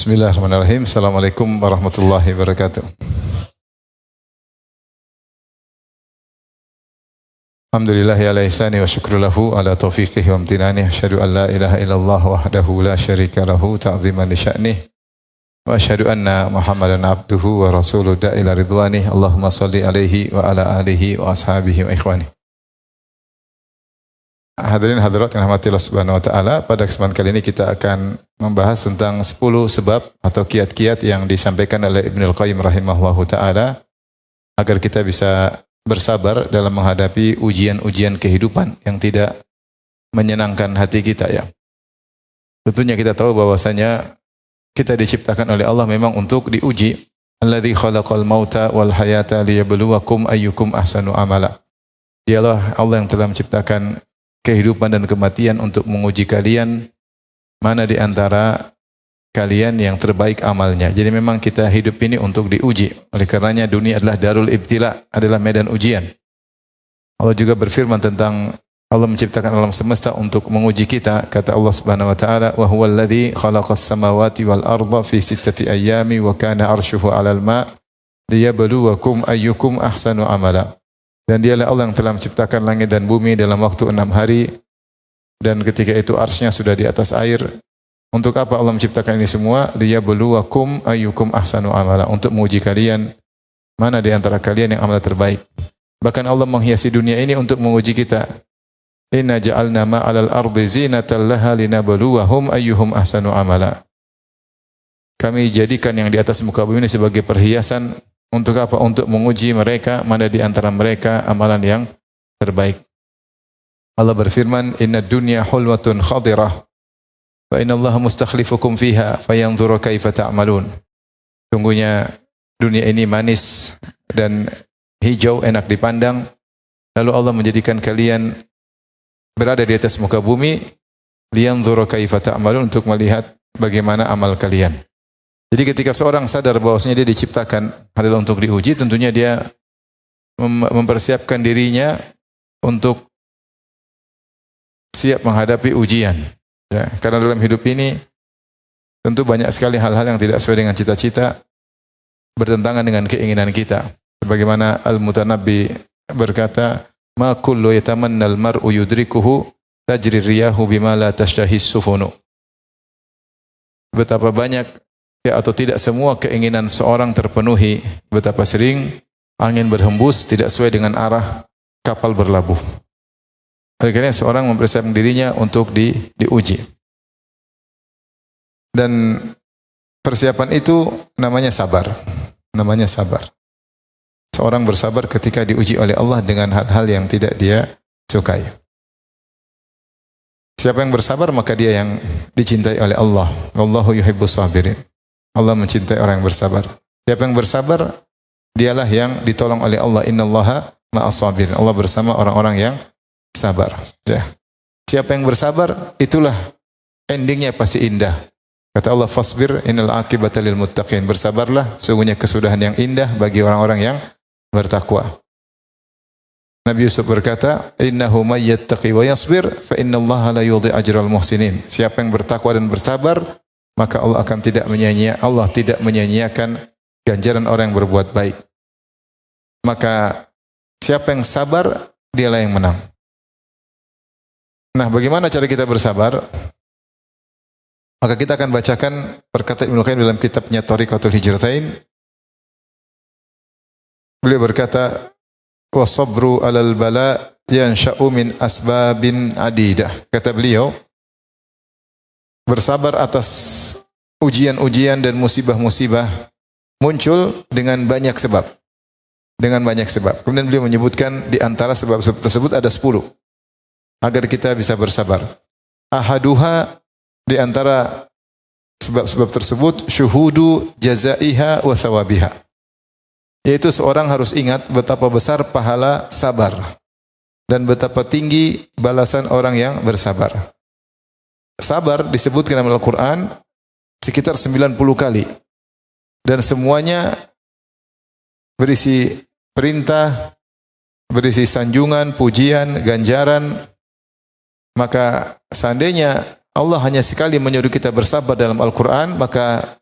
Bismillahirrahmanirrahim. Assalamualaikum warahmatullahi wabarakatuh. Alhamdulillahi ala ihsani wa syukru lahu ala taufiqihi wa amtinani. Asyhadu an la ilaha illallah wahdahu la syarika lahu ta'ziman li sya'nih. Wa asyhadu anna Muhammadan abduhu wa rasuluhu da'ila ridwanih. Allahumma salli alaihi wa ala alihi wa ashabihi wa ikhwani. Hadirin hadirat yang rahmati Allah Subhanahu wa taala, pada kesempatan kali ini kita akan membahas tentang 10 sebab atau kiat-kiat yang disampaikan oleh Ibnul Qayyim rahimahullahu taala agar kita bisa bersabar dalam menghadapi ujian-ujian kehidupan yang tidak menyenangkan hati kita ya. Tentunya kita tahu bahwasanya kita diciptakan oleh Allah memang untuk diuji. Alladzi khalaqal mauta wal hayata liyabluwakum ayyukum ahsanu amala. Dialah Allah yang telah menciptakan kehidupan dan kematian untuk menguji kalian mana di antara kalian yang terbaik amalnya. Jadi memang kita hidup ini untuk diuji. Oleh karenanya dunia adalah darul ibtila, adalah medan ujian. Allah juga berfirman tentang Allah menciptakan alam semesta untuk menguji kita. Kata Allah Subhanahu wa taala, "Wa huwal ladzi khalaqas samawati wal arda fi sittati ayyami wa kana 'arshuhu 'alal ma' liyabluwakum ayyukum ahsanu amala." Dan dialah Allah yang telah menciptakan langit dan bumi dalam waktu 6 hari. Dan ketika itu arsy-Nya sudah di atas air. Untuk apa Allah menciptakan ini semua? Liyabluwakum ayyukum ahsanu amala. Untuk menguji kalian, mana di antara kalian yang amal terbaik. Bahkan Allah menghiasi dunia ini untuk menguji kita. Inna ja'alna ma'alal ardi zinatan laha linabluwahum ayyuhum ahsanu amala. Kami jadikan yang di atas muka bumi ini sebagai perhiasan. Untuk apa? Untuk menguji mereka mana di antara mereka amalan yang terbaik. Allah berfirman, "Inna dunya hulwatun khadirah wa inna Allah mustakhlifukum fiha fayanzuru kaifa ta'malun." Sungguhnya dunia ini manis dan hijau, enak dipandang. Lalu Allah menjadikan kalian berada di atas muka bumi liyanzuru kaifa ta'malun, untuk melihat bagaimana amal kalian. Jadi ketika seorang sadar bahwasanya dia diciptakan adalah untuk diuji, tentunya dia mempersiapkan dirinya untuk siap menghadapi ujian. Ya, karena dalam hidup ini tentu banyak sekali hal-hal yang tidak sesuai dengan cita-cita, bertentangan dengan keinginan kita. Sebagaimana Al-Mutanabbi berkata, "Ma kullu yatamannal mar'u yudrikuhu tajri riyahu bima la tashtahis sufunu." Betapa banyak atau tidak semua keinginan seorang terpenuhi. Betapa sering angin berhembus tidak sesuai dengan arah kapal berlabuh. Oleh karena seorang mempersiapkan dirinya untuk diuji. Dan persiapan itu namanya sabar. Namanya sabar. Seorang bersabar ketika diuji oleh Allah dengan hal-hal yang tidak dia sukai. Siapa yang bersabar maka dia yang dicintai oleh Allah. Wallahu yuhibbus sabirin. Allah mencintai orang yang bersabar. Siapa yang bersabar, dialah yang ditolong oleh Allah. Innallaha ma'as sabirin. Allah bersama orang-orang yang sabar. Ya. Siapa yang bersabar, itulah endingnya pasti indah. Kata Allah, "Fasbir innal aqibata lil muttaqin." Bersabarlah, sungguhnya kesudahan yang indah bagi orang-orang yang bertakwa. Nabi Yusuf berkata, "Innahu may yattaqi wa yasbir fa innallaha la yudhi ajral muhsinin." Siapa yang bertakwa dan bersabar, maka Allah tidak menyia-nyiakan ganjaran orang yang berbuat baik. Maka siapa yang sabar, dialah yang menang. Nah, bagaimana cara kita bersabar? Maka kita akan bacakan perkataan Ibnu Qayyim dalam kitabnya Thariqatul Hijratain. Beliau berkata, "Wa sabru 'alal bala yansha'u min asbabin adidah." Kata beliau, bersabar atas ujian-ujian dan musibah-musibah muncul dengan banyak sebab. Dengan banyak sebab. Kemudian beliau menyebutkan di antara sebab-sebab tersebut ada 10. Agar kita bisa bersabar. Ahaduha, di antara sebab-sebab tersebut, syuhudu jazaiha wa sawabiha. Yaitu seorang harus ingat betapa besar pahala sabar. Dan betapa tinggi balasan orang yang bersabar. Sabar disebutkan dalam Al-Quran sekitar 90 kali. Dan semuanya berisi perintah, berisi sanjungan, pujian, ganjaran. Maka seandainya Allah hanya sekali menyuruh kita bersabar dalam Al-Quran, maka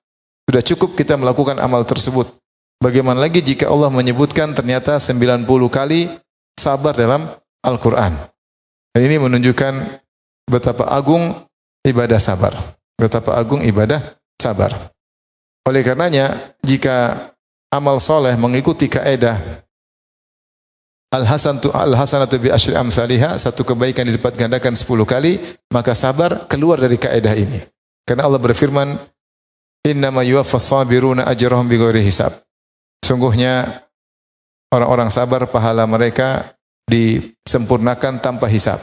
sudah cukup kita melakukan amal tersebut. Bagaimana lagi jika Allah menyebutkan ternyata 90 kali sabar dalam Al-Quran. Dan ini menunjukkan betapa agung ibadah sabar. Betapa agung ibadah sabar. Oleh karenanya, jika amal soleh mengikuti kaedah al-hasanatu bi asyri amsalihha, satu kebaikan dilipat gandakan 10 kali, maka sabar keluar dari kaedah ini. Karena Allah berfirman, innama yuwaffas sabiruna ajrahum bighairi hisab. Sungguhnya orang-orang sabar pahala mereka disempurnakan tanpa hisab,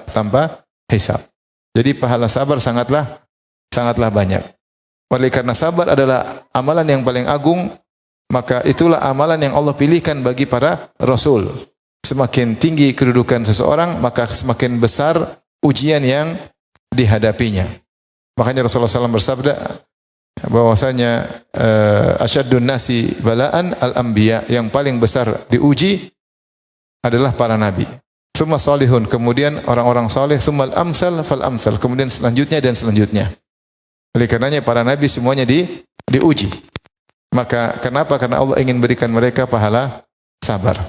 Jadi pahala sabar sangatlah banyak. Oleh karena sabar adalah amalan yang paling agung, maka itulah amalan yang Allah pilihkan bagi para rasul. Semakin tinggi kedudukan seseorang, maka semakin besar ujian yang dihadapinya. Makanya Rasulullah SAW bersabda bahwasanya asyaddun nasi balaan al-anbiya, yang paling besar diuji adalah para nabi. Summa salihun, kemudian orang-orang saleh, summal amsal fal amsal, kemudian selanjutnya dan selanjutnya. Oleh karenanya para nabi semuanya diuji. Maka kenapa? Karena Allah ingin berikan mereka pahala sabar.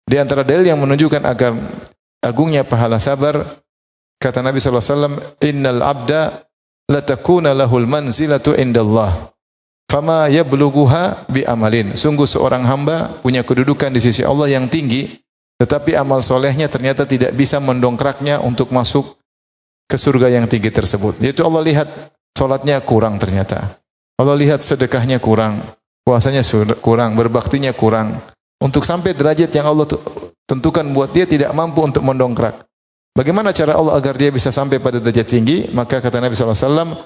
Di antara dalil yang menunjukkan agar agungnya pahala sabar, kata Nabi SAW, innal abda latakuna lahul manzilatu indallah fama yablughuha bi amalin. Sungguh seorang hamba punya kedudukan di sisi Allah yang tinggi, tetapi amal solehnya ternyata tidak bisa mendongkraknya untuk masuk ke surga yang tinggi tersebut. Yaitu Allah lihat salatnya kurang ternyata. Allah lihat sedekahnya kurang, puasanya kurang, berbaktinya kurang. Untuk sampai derajat yang Allah tentukan buat dia tidak mampu untuk mendongkrak. Bagaimana cara Allah agar dia bisa sampai pada derajat tinggi? Maka kata Nabi SAW,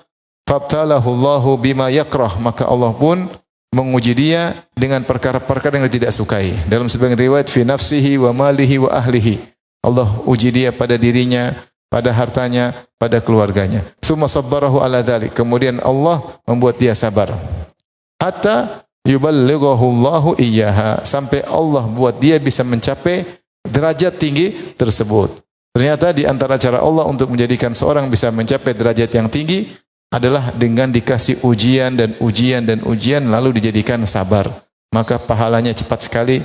fabtalahu Allahu bima yakrah. Maka Allah pun menguji dia dengan perkara-perkara yang dia tidak sukai. Dalam sebagian riwayat, fi nafsihi wa malihi wa ahlihi. Allah uji dia pada dirinya, pada hartanya, pada keluarganya. Tsumma sabbarahu ala dzalik. Kemudian Allah membuat dia sabar. Hatta yuballighahu Allahu iyyaha. Sampai Allah buat dia bisa mencapai derajat tinggi tersebut. Ternyata di antara cara Allah untuk menjadikan seorang bisa mencapai derajat yang tinggi adalah dengan dikasih ujian dan ujian dan ujian lalu dijadikan sabar. Maka pahalanya cepat sekali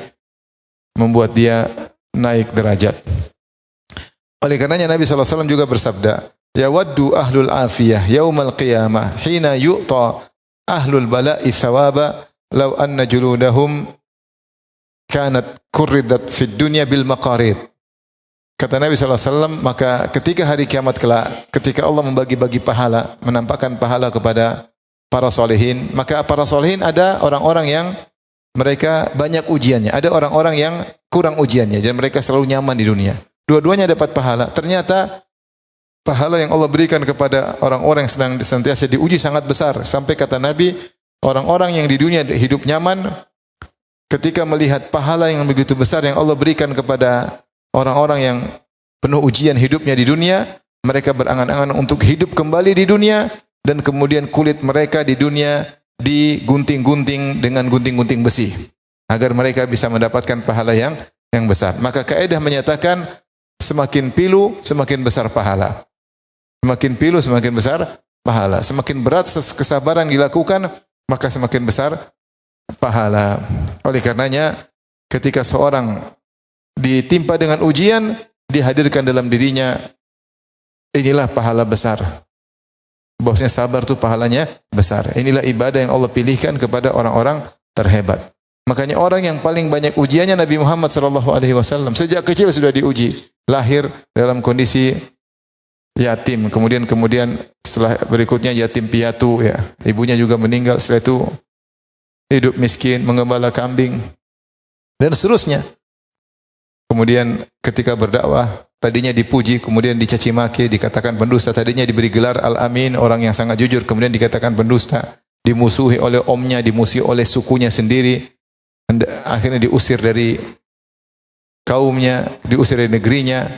membuat dia naik derajat. Oleh karenanya Nabi SAW juga bersabda, yawaddu ahlul afiyah yaumal qiyamah hina yu'ta ahlul bala'i thawaba law anna juludahum kanat kurridat fid dunya bil maqarid. Kata Nabi SAW, maka ketika hari kiamat kelak, ketika Allah membagi-bagi pahala, menampakkan pahala kepada para solehin, maka para solehin ada orang-orang yang mereka banyak ujiannya, ada orang-orang yang kurang ujiannya, dan mereka selalu nyaman di dunia. Dua-duanya dapat pahala. Ternyata pahala yang Allah berikan kepada orang-orang yang sedang senantiasa diuji sangat besar. Sampai kata Nabi, orang-orang yang di dunia hidup nyaman, ketika melihat pahala yang begitu besar yang Allah berikan kepada orang-orang yang penuh ujian hidupnya di dunia, mereka berangan-angan untuk hidup kembali di dunia, dan kemudian kulit mereka di dunia digunting-gunting dengan gunting-gunting besi, agar mereka bisa mendapatkan pahala yang besar. Maka kaidah menyatakan, semakin pilu, semakin besar pahala. Semakin pilu, semakin besar pahala. Semakin berat kesabaran dilakukan, maka semakin besar pahala. Oleh karenanya, ketika seorang ditimpa dengan ujian, dihadirkan dalam dirinya, inilah pahala besar. Bahwasanya sabar itu pahalanya besar. Inilah ibadah yang Allah pilihkan kepada orang-orang terhebat. Makanya orang yang paling banyak ujiannya Nabi Muhammad SAW. Sejak kecil sudah diuji. Lahir dalam kondisi yatim. Kemudian setelah berikutnya yatim piatu. Ya. Ibunya juga meninggal. Setelah itu hidup miskin, mengembala kambing. Dan seterusnya. Kemudian ketika berdakwah, tadinya dipuji, kemudian dicaci maki, dikatakan pendusta. Tadinya diberi gelar Al-Amin, orang yang sangat jujur, kemudian dikatakan pendusta. Dimusuhi oleh omnya, dimusuhi oleh sukunya sendiri. Akhirnya diusir dari kaumnya, diusir dari negerinya.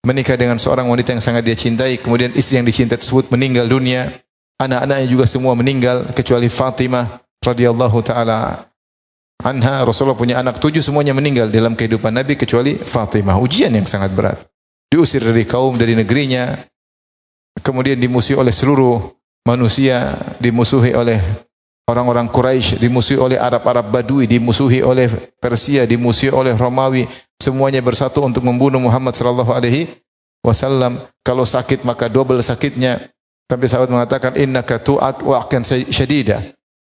Menikah dengan seorang wanita yang sangat dia cintai. Kemudian istri yang dicintai tersebut meninggal dunia. Anak-anaknya juga semua meninggal, kecuali Fatimah radhiyallahu ta'ala anha. Rasulullah punya anak 7, semuanya meninggal dalam kehidupan Nabi kecuali Fatimah. Ujian yang sangat berat. Diusir dari kaum, dari negerinya. Kemudian dimusuhi oleh seluruh manusia, dimusuhi oleh orang-orang Quraisy, dimusuhi oleh Arab-Arab Badui, dimusuhi oleh Persia, dimusuhi oleh Romawi, semuanya bersatu untuk membunuh Muhammad sallallahu alaihi wasallam. Kalau sakit maka double sakitnya. Tapi sahabat mengatakan, innaka tu'ak wa'kan syadida.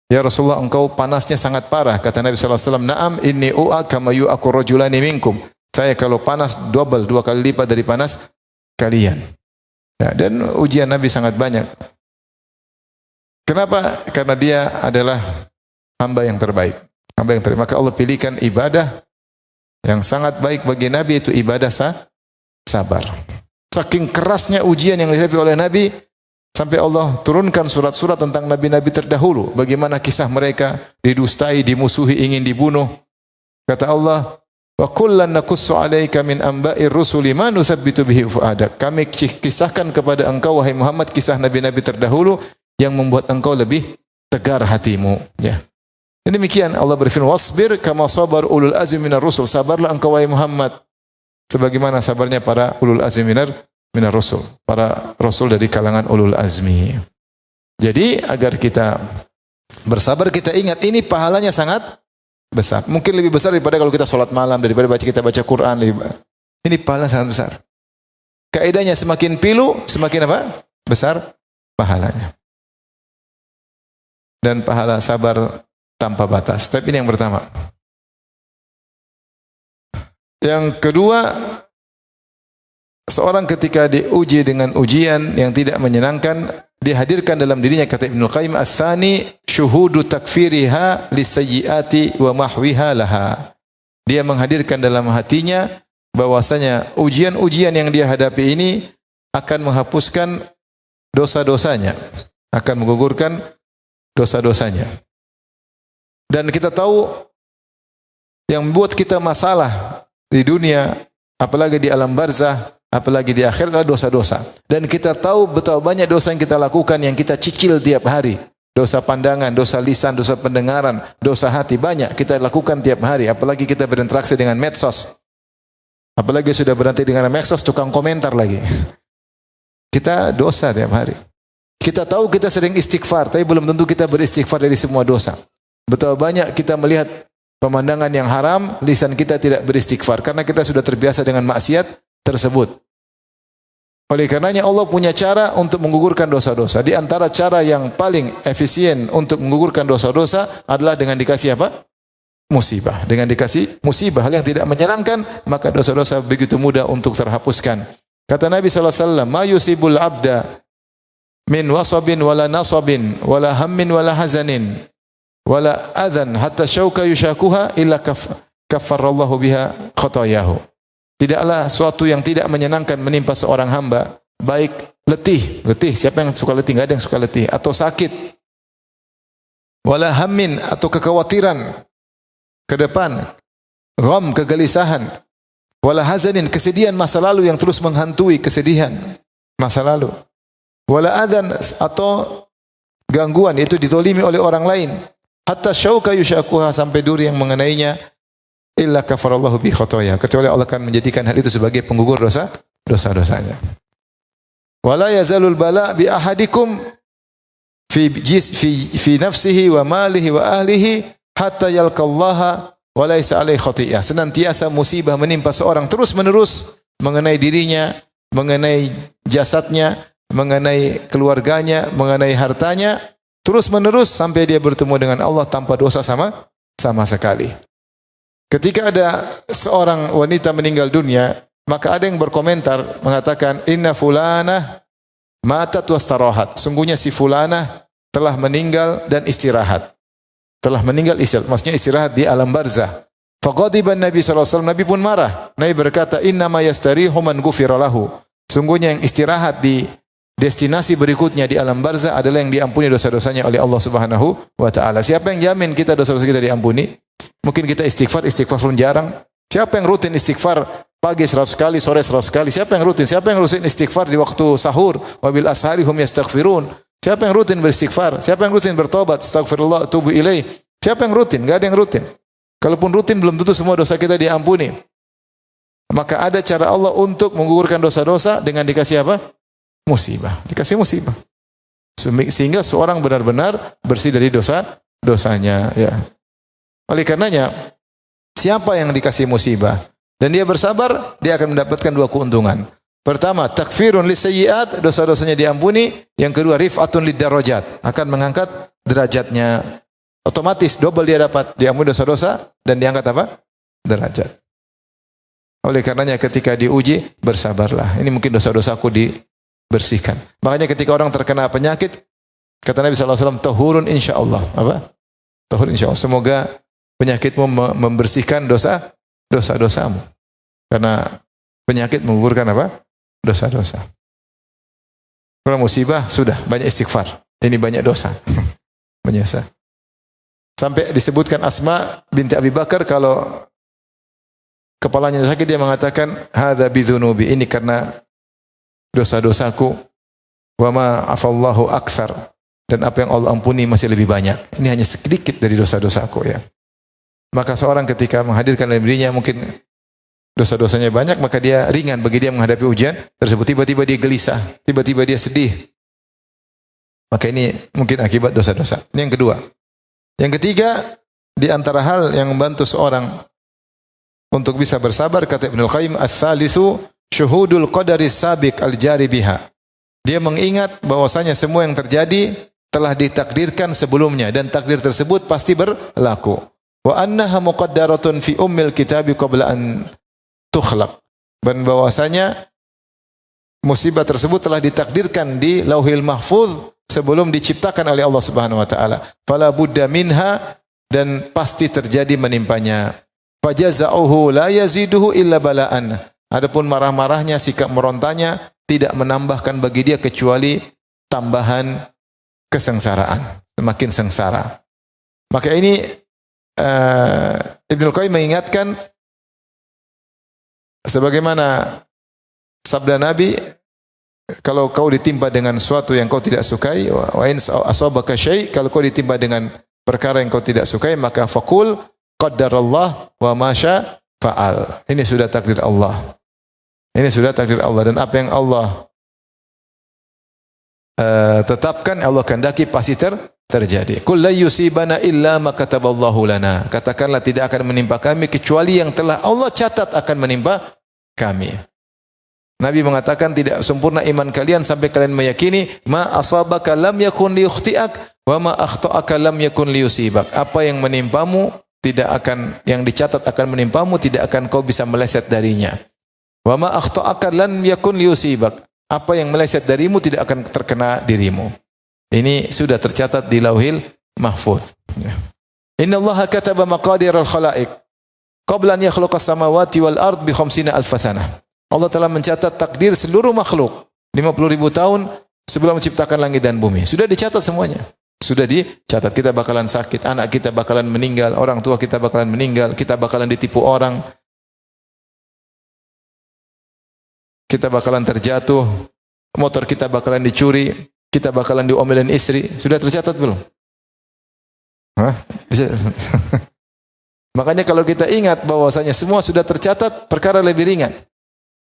Ya Rasulullah, engkau panasnya sangat parah. Kata Nabi sallallahu alaihi wasallam, "Na'am, inni u'ak kama yu'aku rajulani minkum." Saya kalau panas double, 2 kali lipat dari panas kalian. Ya, dan ujian Nabi sangat banyak. Kenapa? Karena dia adalah hamba yang terbaik. Hamba yang terbaik. Maka Allah pilihkan ibadah yang sangat baik bagi Nabi, itu ibadah sabar. Saking kerasnya ujian yang dihadapi oleh Nabi, sampai Allah turunkan surat-surat tentang nabi-nabi terdahulu. Bagaimana kisah mereka didustai, dimusuhi, ingin dibunuh. Kata Allah, "Wa kullan naqussu 'alaika min amba'ir rusuli ma nuthabbitu bihi fu'adak." Kami kisahkan kepada engkau wahai Muhammad kisah nabi-nabi terdahulu yang membuat engkau lebih tegar hatimu, ya. Dan demikian Allah berfirman, "Wasbir kama sabar ulul azmi minar rusul." Sabarlah engkau wahai Muhammad sebagaimana sabarnya para ulul azmi minar rusul, para rasul dari kalangan ulul azmi. Jadi agar kita bersabar, kita ingat ini pahalanya sangat besar. Mungkin lebih besar daripada kalau kita sholat malam, daripada kita baca Quran. Ini pahala sangat besar. Kaidahnya semakin pilu, semakin apa? Besar pahalanya. Dan pahala sabar tanpa batas. Tapi ini yang pertama. Yang kedua, seorang ketika diuji dengan ujian yang tidak menyenangkan, dihadirkan dalam dirinya, kata Ibnu Qayyim, "Ats-tsani syuhudu takfiriha lisayyiati wa mahwiha laha." Dia menghadirkan dalam hatinya bahwasanya ujian-ujian yang dia hadapi ini akan menghapuskan dosa-dosanya, akan menggugurkan dosa-dosanya. Dan kita tahu yang membuat kita masalah di dunia, apalagi di alam barzah, apalagi di akhirat, adalah dosa-dosa. Dan kita tahu betapa banyak dosa yang kita lakukan, yang kita cicil tiap hari. Dosa pandangan, dosa lisan, dosa pendengaran, dosa hati, banyak kita lakukan tiap hari. Apalagi kita berinteraksi dengan medsos. Apalagi sudah berhenti dengan medsos, tukang komentar lagi. Kita dosa tiap hari. Kita tahu kita sering istighfar, tapi belum tentu kita beristighfar dari semua dosa. Betapa banyak kita melihat pemandangan yang haram, lisan kita tidak beristighfar karena kita sudah terbiasa dengan maksiat tersebut. Oleh karenanya Allah punya cara untuk menggugurkan dosa-dosa. Di antara cara yang paling efisien untuk menggugurkan dosa-dosa adalah dengan dikasih apa? Musibah. Dengan dikasih musibah, hal yang tidak menyenangkan, maka dosa-dosa begitu mudah untuk terhapuskan. Kata Nabi SAW, "Ma yusibul abda min wasabin wala nasabin wala hammin wala hazanin wala adhan hatta syauka yushakuha illa kaffarallahu biha khotayahu." Tidaklah suatu yang tidak menyenangkan menimpa seorang hamba, baik letih, siapa yang suka letih? Enggak ada yang suka letih, atau sakit, wala hammin, atau kekhawatiran ke depan, gham, kegelisahan, wala hazanin, kesedihan masa lalu yang terus menghantui, kesedihan masa lalu, wala adhan, atau gangguan, yaitu ditolimi oleh orang lain, hatta syauka yushakuha, sampai duri yang mengenainya, illa kafarallahu bi khotoya, kecuali Allah akan menjadikan hal itu sebagai penggugur dosa-dosanya. Wala yazalul bala bi ahadikum fi nafsihi wa malihi wa ahlihi hatta yalqallaha wa laysa alaihi khotiyah. Senantiasa musibah menimpa seorang terus-menerus mengenai dirinya, mengenai jasadnya, mengenai keluarganya, mengenai hartanya, terus-menerus sampai dia bertemu dengan Allah tanpa dosa sama sekali. Ketika ada seorang wanita meninggal dunia, maka ada yang berkomentar mengatakan, "Inna fulanah matat wastarahat." Sungguhnya si fulanah telah meninggal dan istirahat. Telah meninggal istirahat, maksudnya istirahat di alam barzah. Faqadiban Nabi sallallahu alaihi wasallam, Nabi pun marah. Nabi berkata, "Inna ma yastarihu man ghufira lahu." Sungguhnya yang istirahat di destinasi berikutnya di alam barzah adalah yang diampuni dosa-dosanya oleh Allah Subhanahu wa taala. Siapa yang jamin kita dosa-dosa kita diampuni? Mungkin kita istighfar pun jarang. Siapa yang rutin istighfar pagi 100 kali, sore 100 kali? Siapa yang rutin? Siapa yang rutin istighfar di waktu sahur? Wabil ashari hum yastaghfirun. Siapa yang rutin beristighfar? Siapa yang rutin bertobat? Astaghfirullah tubu ilaih. Siapa yang rutin? Enggak ada yang rutin. Kalaupun rutin belum tentu semua dosa kita diampuni. Maka ada cara Allah untuk menggugurkan dosa-dosa dengan dikasih apa? Musibah. Dikasih musibah. Sehingga seorang benar-benar bersih dari dosanya, ya. Oleh karenanya, siapa yang dikasih musibah dan dia bersabar, dia akan mendapatkan dua keuntungan. Pertama, takfirun lisayyi'at, dosa-dosanya diampuni. Yang kedua, rif'atun lidarajat, akan mengangkat derajatnya. Otomatis double dia dapat, diampuni dosa-dosa dan diangkat apa? Derajat. Oleh karenanya ketika diuji, bersabarlah. Ini mungkin dosa-dosaku dibersihkan. Makanya ketika orang terkena penyakit, kata Nabi SAW, tahurun insyaallah. Apa? Tahurun insyaallah. Semoga penyakitmu membersihkan dosa-dosamu. Karena penyakit menggugurkan apa? Dosa-dosa. Kalau musibah, sudah banyak istighfar. Ini banyak dosa. Banyak dosa. Sampai disebutkan Asma binti Abi Bakar, kalau kepalanya sakit dia mengatakan, hadza bidzunubi, ini karena dosa-dosaku. Wa ma afallahu aktsar, dan apa yang Allah ampuni masih lebih banyak. Ini hanya sedikit dari dosa-dosaku, ya. Maka seorang ketika menghadirkan dalam dirinya mungkin dosa-dosanya banyak, maka dia ringan bagi dia menghadapi ujian tersebut. Tiba-tiba dia gelisah, tiba-tiba dia sedih. Maka ini mungkin akibat dosa-dosa. Ini yang kedua. Yang ketiga, di antara hal yang membantu seorang untuk bisa bersabar, kata Ibnul Qayyim, ats-tsalitsu syuhudul qadari sabiq al-jari biha. Dia mengingat bahwasanya semua yang terjadi telah ditakdirkan sebelumnya dan takdir tersebut pasti berlaku. Wa annaha muqaddaratun fi ummil kitabi qabla an tukhlaq. Dan bahwasanya musibah tersebut telah ditakdirkan di Lauhil Mahfuz sebelum diciptakan oleh Allah Subhanahu wa taala. Fala budda minha, dan pasti terjadi menimpanya. Fajaza'uhu la yaziduhu illa bala'an. Adapun marah-marahnya, sikap merontanya tidak menambahkan bagi dia kecuali tambahan kesengsaraan, semakin sengsara. Maka ini Ibnul Qayyim mengingatkan sebagaimana sabda Nabi, kalau kau ditimpa dengan sesuatu yang kau tidak sukai, wa in asabaka syai', kalau kau ditimpa dengan perkara yang kau tidak sukai, maka faqul qaddarallah wa ma syaa fa'al. Ini sudah takdir Allah. Ini sudah takdir Allah, dan apa yang Allah tetapkan, Allah kehendaki pasti terjadi. Qul la yusibana illa ma kataballahu lana. Katakanlah tidak akan menimpa kami kecuali yang telah Allah catat akan menimpa kami. Nabi mengatakan tidak sempurna iman kalian sampai kalian meyakini ma asabaka lam yakun liyukhti'ak wa ma akhta'aka lam yakun liyusibak. Apa yang menimpamu tidak akan, yang dicatat akan menimpamu tidak akan kau bisa meleset darinya. Wa ma akhta'aka lam yakun liyusibak. Apa yang meleset darimu tidak akan terkena dirimu. Ini sudah tercatat di Lauhil Mahfuz. Inna Allah kataba maqadir al-khalaiq qabla an yakhluqa as-samawati wal ard bi 50,000 sanah. Allah telah mencatat takdir seluruh makhluk 50.000 tahun sebelum menciptakan langit dan bumi. Sudah dicatat semuanya. Sudah dicatat. Kita bakalan sakit, anak kita bakalan meninggal, orang tua kita bakalan meninggal, kita bakalan ditipu orang, kita bakalan terjatuh, motor kita bakalan dicuri, kita bakalan diomelin istri. Sudah tercatat belum? Hah? Makanya kalau kita ingat bahwasanya semua sudah tercatat, perkara lebih ringan.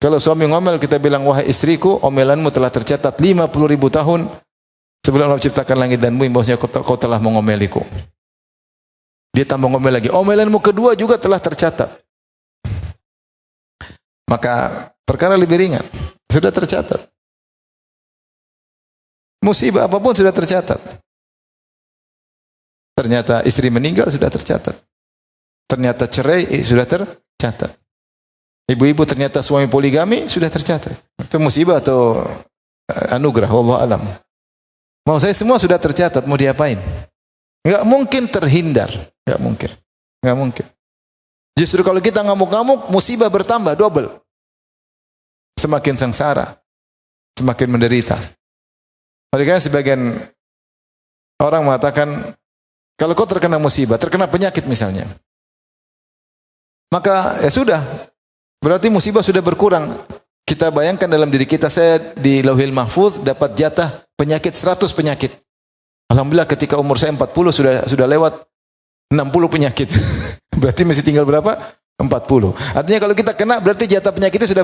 Kalau suami ngomel, kita bilang, wahai istriku, omelanmu telah tercatat 50.000 tahun sebelum Allah menciptakan langit dan bumi, bahwasanya kau telah mengomeliku. Dia tambah ngomel lagi, omelanmu kedua juga telah tercatat. Maka perkara lebih ringan, sudah tercatat. Musibah apapun sudah tercatat. Ternyata istri meninggal sudah tercatat. Ternyata cerai sudah tercatat. Ibu-ibu ternyata suami poligami sudah tercatat. Itu musibah atau anugerah, wallahu alam. Mau saya semua sudah tercatat, mau diapain? Enggak mungkin terhindar, enggak mungkin. Enggak mungkin. Justru kalau kita ngamuk-ngamuk, musibah bertambah double. Semakin sengsara, semakin menderita. Oleh karena sebagian orang mengatakan, kalau kau terkena musibah, terkena penyakit misalnya, maka ya sudah, berarti musibah sudah berkurang. Kita bayangkan dalam diri kita, saya di Lauhil Mahfuz dapat jatah penyakit 100 penyakit. Alhamdulillah ketika umur saya 40 sudah lewat 60 penyakit. Berarti masih tinggal berapa? 40. Artinya kalau kita kena berarti jatah penyakitnya sudah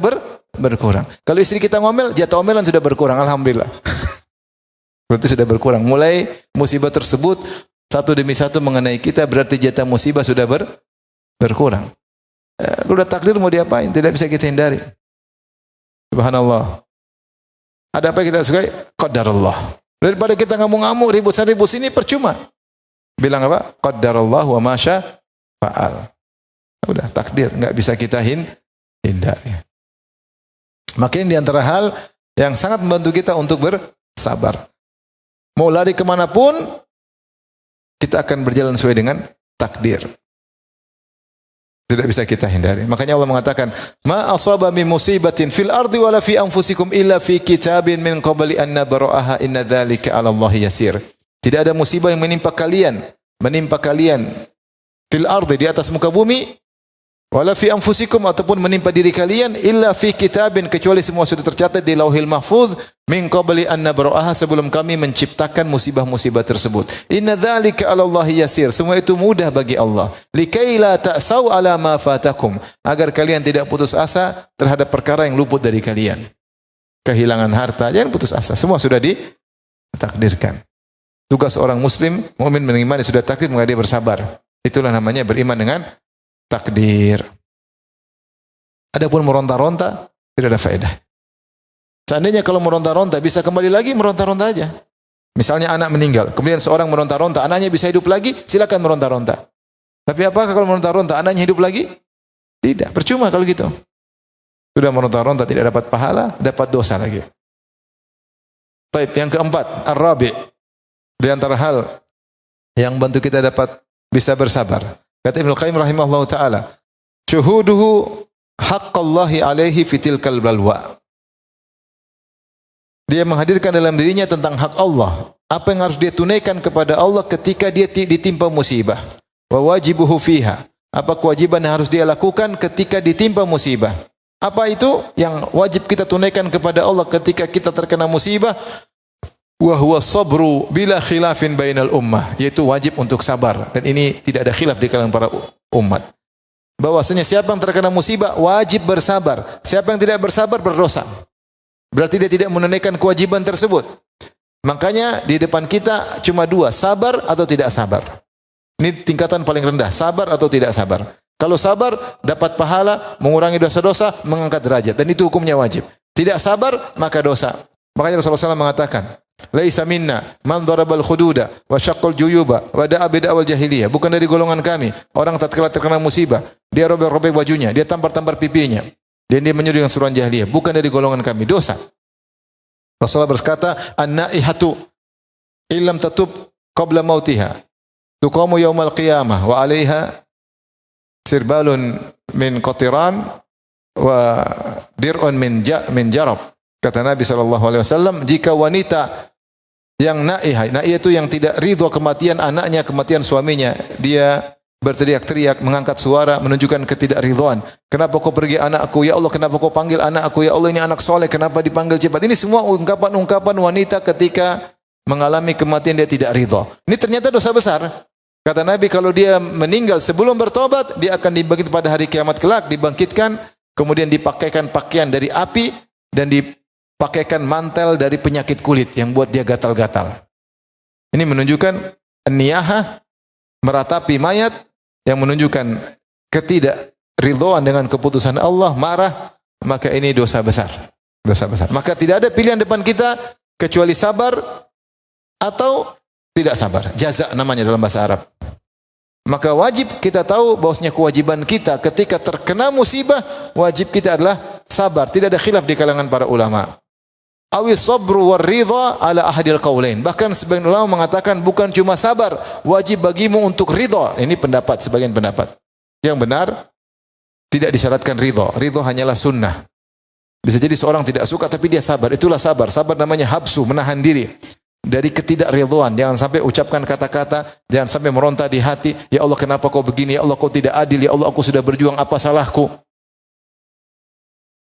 berkurang. Kalau istri kita ngomel, jatah omelan sudah berkurang. Alhamdulillah. Berarti sudah berkurang. Mulai musibah tersebut satu demi satu mengenai kita, berarti jatah musibah sudah berkurang. Kalau udah takdir mau diapain? Tidak bisa kita hindari. Subhanallah. Ada apa yang kita sukai? Qadarullah. Daripada kita ngamuk-ngamuk, ribut sana ribut sini, percuma. Bilang apa? Qadarullah wa ma syaa fa'al. Udah takdir, enggak bisa kita hindari. Makin di antara hal yang sangat membantu kita untuk bersabar. Mau lari kemanapun, kita akan berjalan sesuai dengan takdir. Tidak bisa kita hindari. Makanya Allah mengatakan, "Ma asaba min musibatin fil ardi wala fi anfusikum illa fi kitabin min qabli an nabra'aha inna dzalika 'ala Allahi yasir." Tidak ada musibah yang menimpa kalian fil ardi, di atas muka bumi, wala fi anfusikum, ataupun menimpa diri kalian, illa fi kitabin, kecuali semua sudah tercatat di Lauhil Mahfuz, min qabli an nabra'aha, sebelum kami menciptakan musibah-musibah tersebut. Inna dzalika 'ala Allahi yasir, semua itu mudah bagi Allah. Likai la ta'sau 'ala ma fatakum, agar kalian tidak putus asa terhadap perkara yang luput dari kalian. Kehilangan harta, jangan putus asa, semua sudah ditakdirkan. Tugas orang muslim, mukmin mengimani sudah takdir, maka dia bersabar. Itulah namanya beriman dengan takdir. Adapun meronta-ronta tidak ada faedah. Seandainya kalau meronta-ronta bisa kembali lagi, meronta-ronta aja. Misalnya anak meninggal, kemudian seorang meronta-ronta, anaknya bisa hidup lagi, silakan meronta-ronta. Tapi apakah kalau meronta-ronta anaknya hidup lagi? Tidak, percuma kalau gitu. Sudah meronta-ronta tidak dapat pahala, dapat dosa lagi. Taib yang keempat, ar-rabi'. Di antara hal yang bantu kita dapat bisa bersabar. Kata Ibnu Qayyim rahimahullah ta'ala, syuhuduhu haqqallahi alaihi fitilkal balwa. Dia menghadirkan dalam dirinya tentang hak Allah. Apa yang harus dia tunaikan kepada Allah ketika dia ditimpa musibah. Wa wajibuhu fiha. Apa kewajiban yang harus dia lakukan ketika ditimpa musibah. Apa itu yang wajib kita tunaikan kepada Allah ketika kita terkena musibah? Wa huwa sabru bila khilafin bainal ummah, yaitu wajib untuk sabar, dan ini tidak ada khilaf di kalangan para umat. Bahwasanya siapa yang terkena musibah wajib bersabar, siapa yang tidak bersabar berdosa. Berarti dia tidak menunaikan kewajiban tersebut. Makanya di depan kita cuma dua, sabar atau tidak sabar. Ini tingkatan paling rendah, sabar atau tidak sabar. Kalau sabar dapat pahala, mengurangi dosa-dosa, mengangkat derajat, dan itu hukumnya wajib. Tidak sabar maka dosa. Makanya Rasulullah SAW mengatakan, laisa minna man darabal khududa wa syaqqal juyuba wa da'a bid'awal jahiliyah. Bukan dari golongan kami orang tatkala terkena musibah, dia robek-robek bajunya, dia tampar-tampar pipinya, dan dia menyuruh dengan suruhan jahiliyah. Bukan dari golongan kami, dosa. Rasulullah berkata, an-naihatu illam tatub qabla mautiha tuqamu yaumal qiyamah wa 'alaiha sirbalun min qatiran wa dir'un min jarab. Kata Nabi SAW, jika wanita yang naihah itu yang tidak ridha kematian anaknya, kematian suaminya, dia berteriak-teriak, mengangkat suara, menunjukkan ketidakridhaan. Kenapa kau pergi anakku? Ya Allah, kenapa kau panggil anakku? Ya Allah, ini anak soleh, kenapa dipanggil cepat? Ini semua ungkapan-ungkapan wanita ketika mengalami kematian dia tidak ridha. Ini ternyata dosa besar. Kata Nabi, kalau dia meninggal sebelum bertobat, dia akan dibangkit pada hari kiamat kelak, dibangkitkan, kemudian dipakaikan pakaian dari api, dan dipakaikan mantel dari penyakit kulit yang buat dia gatal-gatal. Ini menunjukkan niyahah, meratapi mayat, yang menunjukkan ketidakridhaan dengan keputusan Allah, marah, maka ini dosa besar. Dosa besar. Maka tidak ada pilihan depan kita kecuali sabar atau tidak sabar. Jaza namanya dalam bahasa Arab. Maka wajib kita tahu bahwasanya kewajiban kita ketika terkena musibah, wajib kita adalah sabar. Tidak ada khilaf di kalangan para ulama. Awis sabru war ridha ala ahadil qaulain. Bahkan sebagian ulama mengatakan bukan cuma sabar, wajib bagimu untuk ridha. Ini pendapat sebagian pendapat. Yang benar tidak disyaratkan ridha. Ridha hanyalah sunnah. Bisa jadi seorang tidak suka tapi dia sabar. Itulah sabar. Sabar namanya habsu, menahan diri dari ketidakridhaan. Jangan sampai ucapkan kata-kata, jangan sampai meronta di hati, ya Allah kenapa kau begini? Ya Allah kau tidak adil. Ya Allah aku sudah berjuang, apa salahku?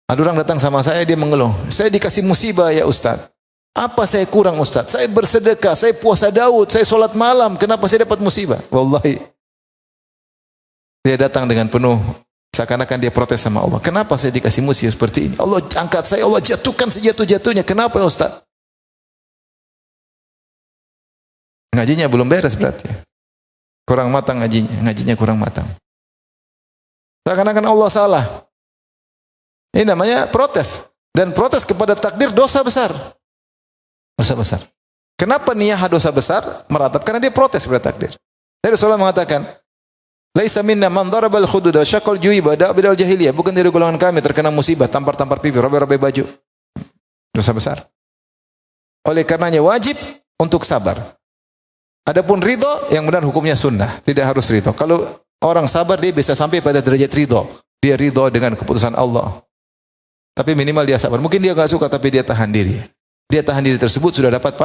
Ada orang datang sama saya, dia mengeluh, saya dikasih musibah ya Ustaz. Apa saya kurang Ustaz? Saya bersedekah, saya puasa Daud, saya solat malam, kenapa saya dapat musibah? Wallahi. Dia datang dengan penuh, seakan-akan dia protes sama Allah. Kenapa saya dikasih musibah seperti ini? Allah angkat saya, Allah jatuhkan sejatuh-jatuhnya. Kenapa ya Ustaz? Ngajinya belum beres berarti. kurang matang ngajinya kurang matang. Seakan-akan Allah salah. Ini namanya protes. Dan protes kepada takdir dosa besar. Dosa besar. Kenapa niyah dosa besar? Meratap karena dia protes kepada takdir. Jadi Rasulullah mengatakan, "Laisa minna man darabal khududa syaqal juiba da'bidal jahiliyah." Bukan dari golongan kami terkena musibah, tampar-tampar pipi, robek-robek baju. Dosa besar. Oleh karenanya wajib untuk sabar. Adapun ridho, yang benar hukumnya sunnah, tidak harus ridho. Kalau orang sabar dia bisa sampai pada derajat ridho. Dia ridho dengan keputusan Allah. Tapi minimal dia sabar. Mungkin dia enggak suka tapi dia tahan diri. Dia tahan diri tersebut sudah dapat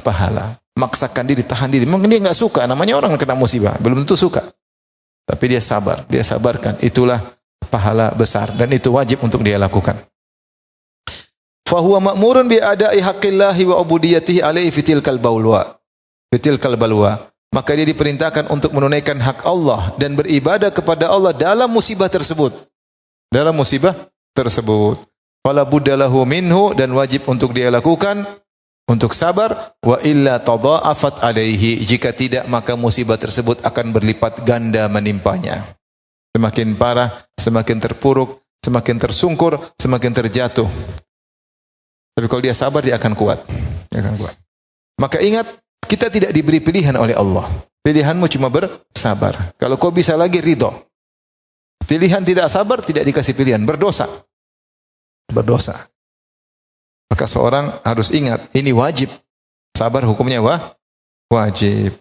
pahala. Maksakan diri, tahan diri. Mungkin dia enggak suka, namanya orang kena musibah, belum tentu suka. Tapi dia sabar, dia sabarkan. Itulah pahala besar dan itu wajib untuk dia lakukan. Fahuwa ma'murun bi ada'i haqqillahi wa ubudiyatihi alaihi fitilkal balwa. Maka dia diperintahkan untuk menunaikan hak Allah dan beribadah kepada Allah dalam musibah tersebut. Dalam musibah tersebut. Fala buddalahu minhu, dan wajib untuk dia lakukan untuk sabar. Wa illa tadha'afat alaihi, jika tidak maka musibah tersebut akan berlipat ganda menimpanya. Semakin parah, semakin terpuruk, semakin tersungkur, semakin terjatuh. Tapi kalau dia sabar dia akan kuat. Dia akan kuat. Maka ingat, kita tidak diberi pilihan oleh Allah. Pilihanmu cuma bersabar. Kalau kau bisa lagi ridho. Pilihan tidak sabar tidak dikasih pilihan, berdosa. Berdosa. Maka seorang harus ingat, ini wajib. Sabar hukumnya wajib.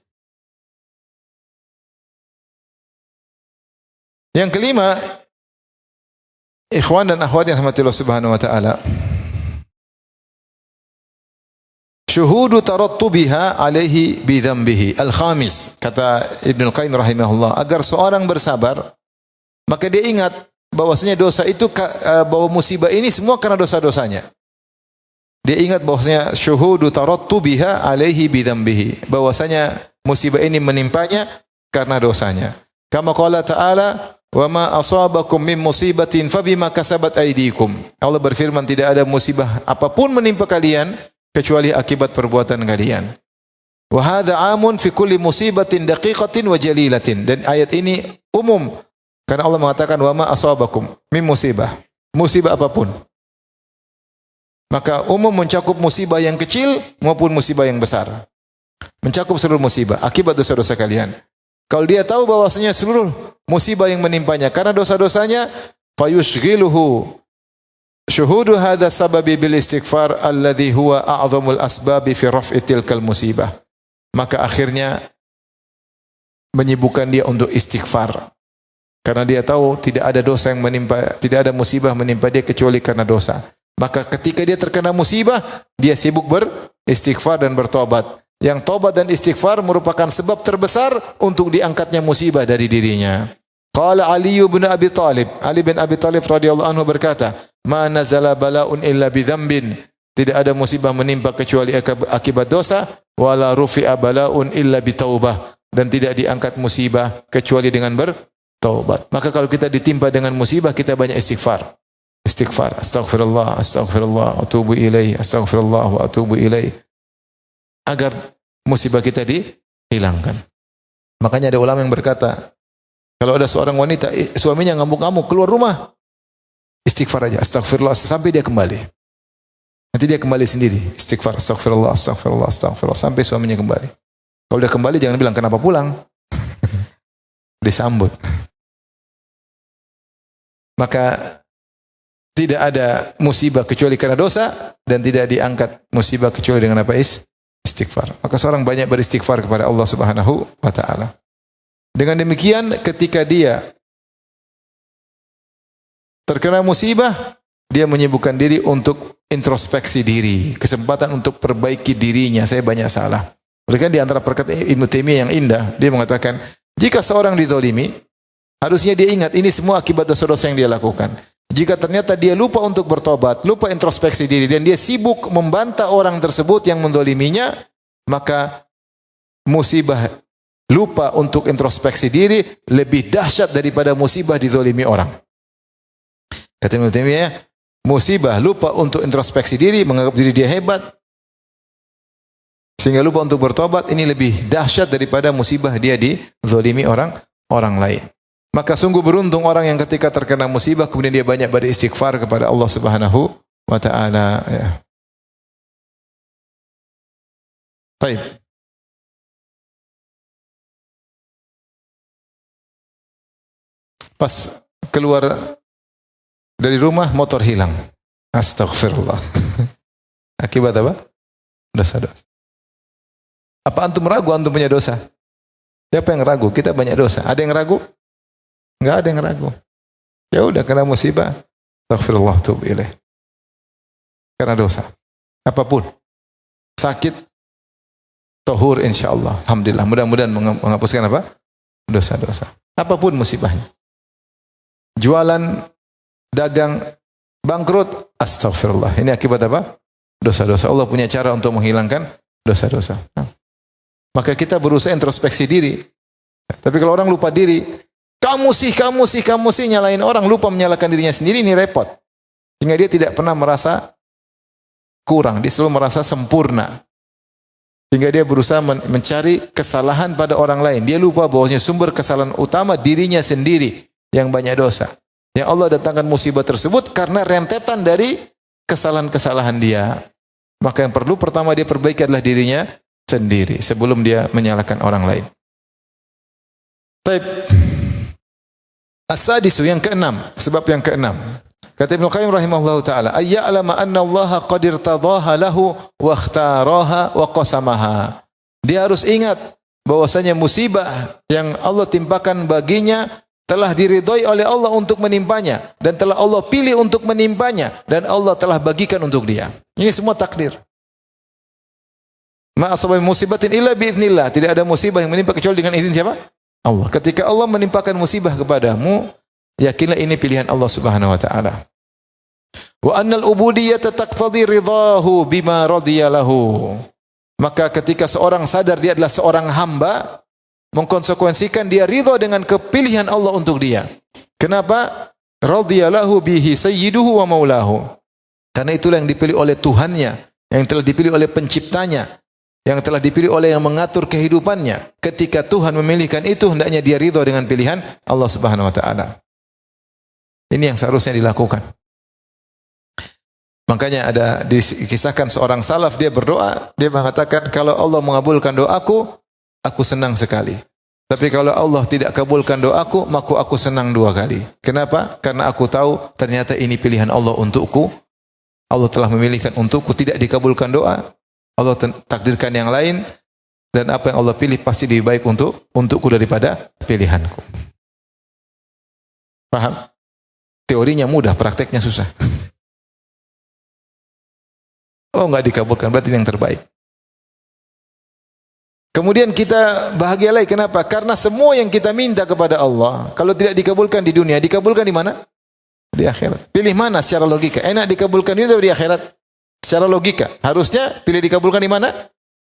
Yang kelima, ikhwan dan akhwat yang rahmatillah subhanahu wa ta'ala, syuhudu tarattubiha alaihi bidhambihi. Al-khamis, kata Ibnu Al-Qayyim rahimahullah, agar seorang bersabar, maka dia ingat bahwasanya dosa itu, bahwa musibah ini semua karena dosa-dosanya. Dia ingat bahwasanya syuhudu tarattubiha alaihi bidhambihi, bahwasanya musibah ini menimpanya karena dosanya. Kama qala ta'ala, wa ma asabakum min musibatin fabima kasabat aydikum. Allah berfirman, tidak ada musibah apapun menimpa kalian kecuali akibat perbuatan kalian. Wa hadza 'amun fi kulli musibatin daqiqatin wa jalilatin. Dan ayat ini umum karena Allah mengatakan wa ma asabakum min musibah. Musibah apapun. Maka umum mencakup musibah yang kecil maupun musibah yang besar. Mencakup seluruh musibah akibat dosa-dosa kalian. Kalau dia tahu bahwasanya seluruh musibah yang menimpanya karena dosa-dosanya, fayushghiluhu syuhudu hadha sababi bil istighfar alladhi huwa a'zamul asbabi fi raf'i tilkal musibah. Maka akhirnya menyibukkan dia untuk istighfar. Karena dia tahu tidak ada dosa yang menimpa, tidak ada musibah menimpa dia kecuali karena dosa. Maka ketika dia terkena musibah, dia sibuk beristighfar dan bertobat. Yang tobat dan istighfar merupakan sebab terbesar untuk diangkatnya musibah dari dirinya. Qala Ali bin Abi Thalib, Ali bin Abi Thalib radhiyallahu anhu berkata, "Ma nazala bala'un illa bi dzambin." Tidak ada musibah menimpa kecuali akibat dosa, wala rufi'a bala'un illa bi taubah, dan tidak diangkat musibah kecuali dengan bertaubat. Maka kalau kita ditimpa dengan musibah, kita banyak istighfar. Istighfar, astaghfirullah, astaghfirullah, atubu ilaih, astaghfirullah wa atubu ilaih. Agar musibah kita dihilangkan. Makanya ada ulama yang berkata, kalau ada seorang wanita, suaminya ngamuk-ngamuk, keluar rumah, istighfar aja, astaghfirullah, sampai dia kembali. Nanti dia kembali sendiri, istighfar, astaghfirullah, astaghfirullah, astaghfirullah, sampai suaminya kembali. Kalau dia kembali, jangan bilang, kenapa pulang? Disambut. Maka tidak ada musibah kecuali karena dosa, dan tidak diangkat musibah kecuali dengan apa? Istighfar. Maka seorang banyak beristighfar kepada Allah Subhanahu wa ta'ala. Dengan demikian ketika dia terkena musibah, dia menyibukkan diri untuk introspeksi diri, kesempatan untuk perbaiki dirinya. Saya banyak salah. Oleh karena di antara perkataan Ibnu Taimiyah yang indah, dia mengatakan, jika seorang dizalimi, harusnya dia ingat ini semua akibat dosa-dosa yang dia lakukan. Jika ternyata dia lupa untuk bertobat, lupa introspeksi diri, dan dia sibuk membantah orang tersebut yang mendoliminya, maka musibah lupa untuk introspeksi diri lebih dahsyat daripada musibah dizalimi orang. Kata Ibnu Taimiyah, musibah lupa untuk introspeksi diri, menganggap diri dia hebat, sehingga lupa untuk bertobat, ini lebih dahsyat daripada musibah dia dizalimi orang lain. Maka sungguh beruntung orang yang ketika terkena musibah kemudian dia banyak beristighfar kepada Allah Subhanahu wa taala, ya. Baik. Pas keluar dari rumah motor hilang. Astagfirullah. Akibat apa? Dosa-dosa. Apa antum ragu antum punya dosa? Siapa yang ragu? Kita banyak dosa. Ada yang ragu? Enggak ada yang ragu. Ya udah, kena musibah, astagfirullah, tub ilaih. Karena dosa. Apapun. Sakit, tahur insyaallah. Alhamdulillah. Mudah-mudahan menghapuskan apa? Dosa-dosa. Apapun musibahnya. Jualan, dagang, bangkrut, astagfirullah. Ini akibat apa? Dosa-dosa. Allah punya cara untuk menghilangkan dosa-dosa. Maka kita berusaha introspeksi diri. Tapi kalau orang lupa diri, kamu sih nyalain orang, lupa menyalahkan dirinya sendiri, ini repot. Sehingga dia tidak pernah merasa kurang, dia selalu merasa sempurna. Sehingga dia berusaha mencari kesalahan pada orang lain. Dia lupa bahwasanya sumber kesalahan utama dirinya sendiri yang banyak dosa. Yang Allah datangkan musibah tersebut karena rentetan dari kesalahan-kesalahan dia. Maka yang perlu pertama dia perbaiki adalah dirinya sendiri sebelum dia menyalahkan orang lain. Baik. As-sadisu, yang keenam, sebab yang keenam. Kata Ibnu Qayyim rahimahullahu taala, ayya'lama anna Allah qad irtadaha lahu wa ikhtaraha wa qasamaha. Dia harus ingat bahwasanya musibah yang Allah timpakan baginya telah diridhoi oleh Allah untuk menimpanya dan telah Allah pilih untuk menimpanya dan Allah telah bagikan untuk dia. Ini semua takdir. Ma asaba musibatin illa biiznillah. Tidak ada musibah yang menimpa kecuali dengan izin siapa? Allah. Ketika Allah menimpakan musibah kepadamu, yakinlah ini pilihan Allah Subhanahu wa taala. Wa annal ubudiyyata taqtadi ridahu bima radiya lahu. Maka ketika seorang sadar dia adalah seorang hamba, mengkonsekuensikan dia ridha dengan kepilihan Allah untuk dia. Kenapa? Radiyalahu bihi sayyiduhu wa maulahu. Karena itulah yang dipilih oleh Tuhannya, yang telah dipilih oleh penciptanya, yang telah dipilih oleh yang mengatur kehidupannya. Ketika Tuhan memilihkan itu, hendaknya dia ridha dengan pilihan Allah Subhanahu wa taala. Ini yang seharusnya dilakukan. Makanya ada dikisahkan seorang salaf, dia berdoa, dia mengatakan, kalau Allah mengabulkan doaku, aku senang sekali. Tapi kalau Allah tidak kabulkan doaku, maka aku senang 2 kali. Kenapa? Karena aku tahu ternyata ini pilihan Allah untukku. Allah telah memilihkan untukku, tidak dikabulkan doa. Allah takdirkan yang lain, dan apa yang Allah pilih pasti lebih baik untukku daripada pilihanku. Paham? Teorinya mudah, prakteknya susah. Oh, enggak dikabulkan, berarti ini yang terbaik. Kemudian kita bahagia lagi. Kenapa? Karena semua yang kita minta kepada Allah, kalau tidak dikabulkan di dunia, dikabulkan di mana? Di akhirat. Pilih mana secara logika? Enak dikabulkan di dunia atau di akhirat? Secara logika, harusnya pilih dikabulkan di mana?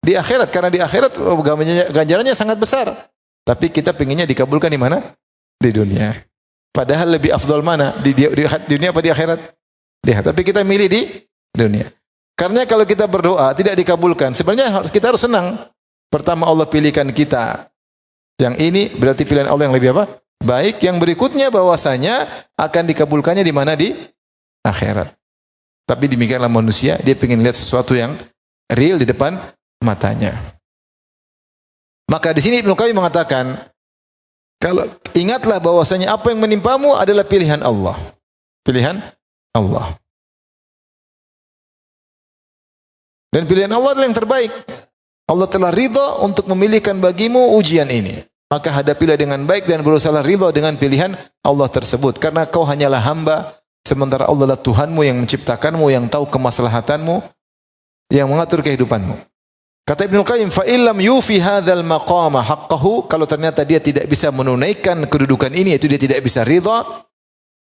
Di akhirat. Karena di akhirat ganjarannya sangat besar. Tapi kita pinginnya dikabulkan di mana? Di dunia. Padahal lebih afdal mana? Di dunia apa di akhirat? Di akhirat. Tapi kita milih di dunia. Karena kalau kita berdoa tidak dikabulkan, sebenarnya kita harus senang. Pertama Allah pilihkan kita yang ini, berarti pilihan Allah yang lebih apa? Baik. Yang berikutnya bahwasanya akan dikabulkannya di mana? Di akhirat. Tapi demikianlah manusia, dia ingin lihat sesuatu yang real di depan matanya. Maka di sini Ibnu Qayyim mengatakan, kalau ingatlah bahwasanya apa yang menimpamu adalah pilihan Allah. Pilihan Allah. Dan pilihan Allah adalah yang terbaik. Allah telah ridha untuk memilihkan bagimu ujian ini. Maka hadapilah dengan baik dan berusaha ridha dengan pilihan Allah tersebut. Karena kau hanyalah hamba, sementara Allah adalah Tuhanmu yang menciptakanmu, yang tahu kemaslahatanmu, yang mengatur kehidupanmu. Kata Ibnu Qayyim, fa illam yufi hadzal maqama haqqahu, kalau ternyata dia tidak bisa menunaikan kedudukan ini, yaitu dia tidak bisa ridha,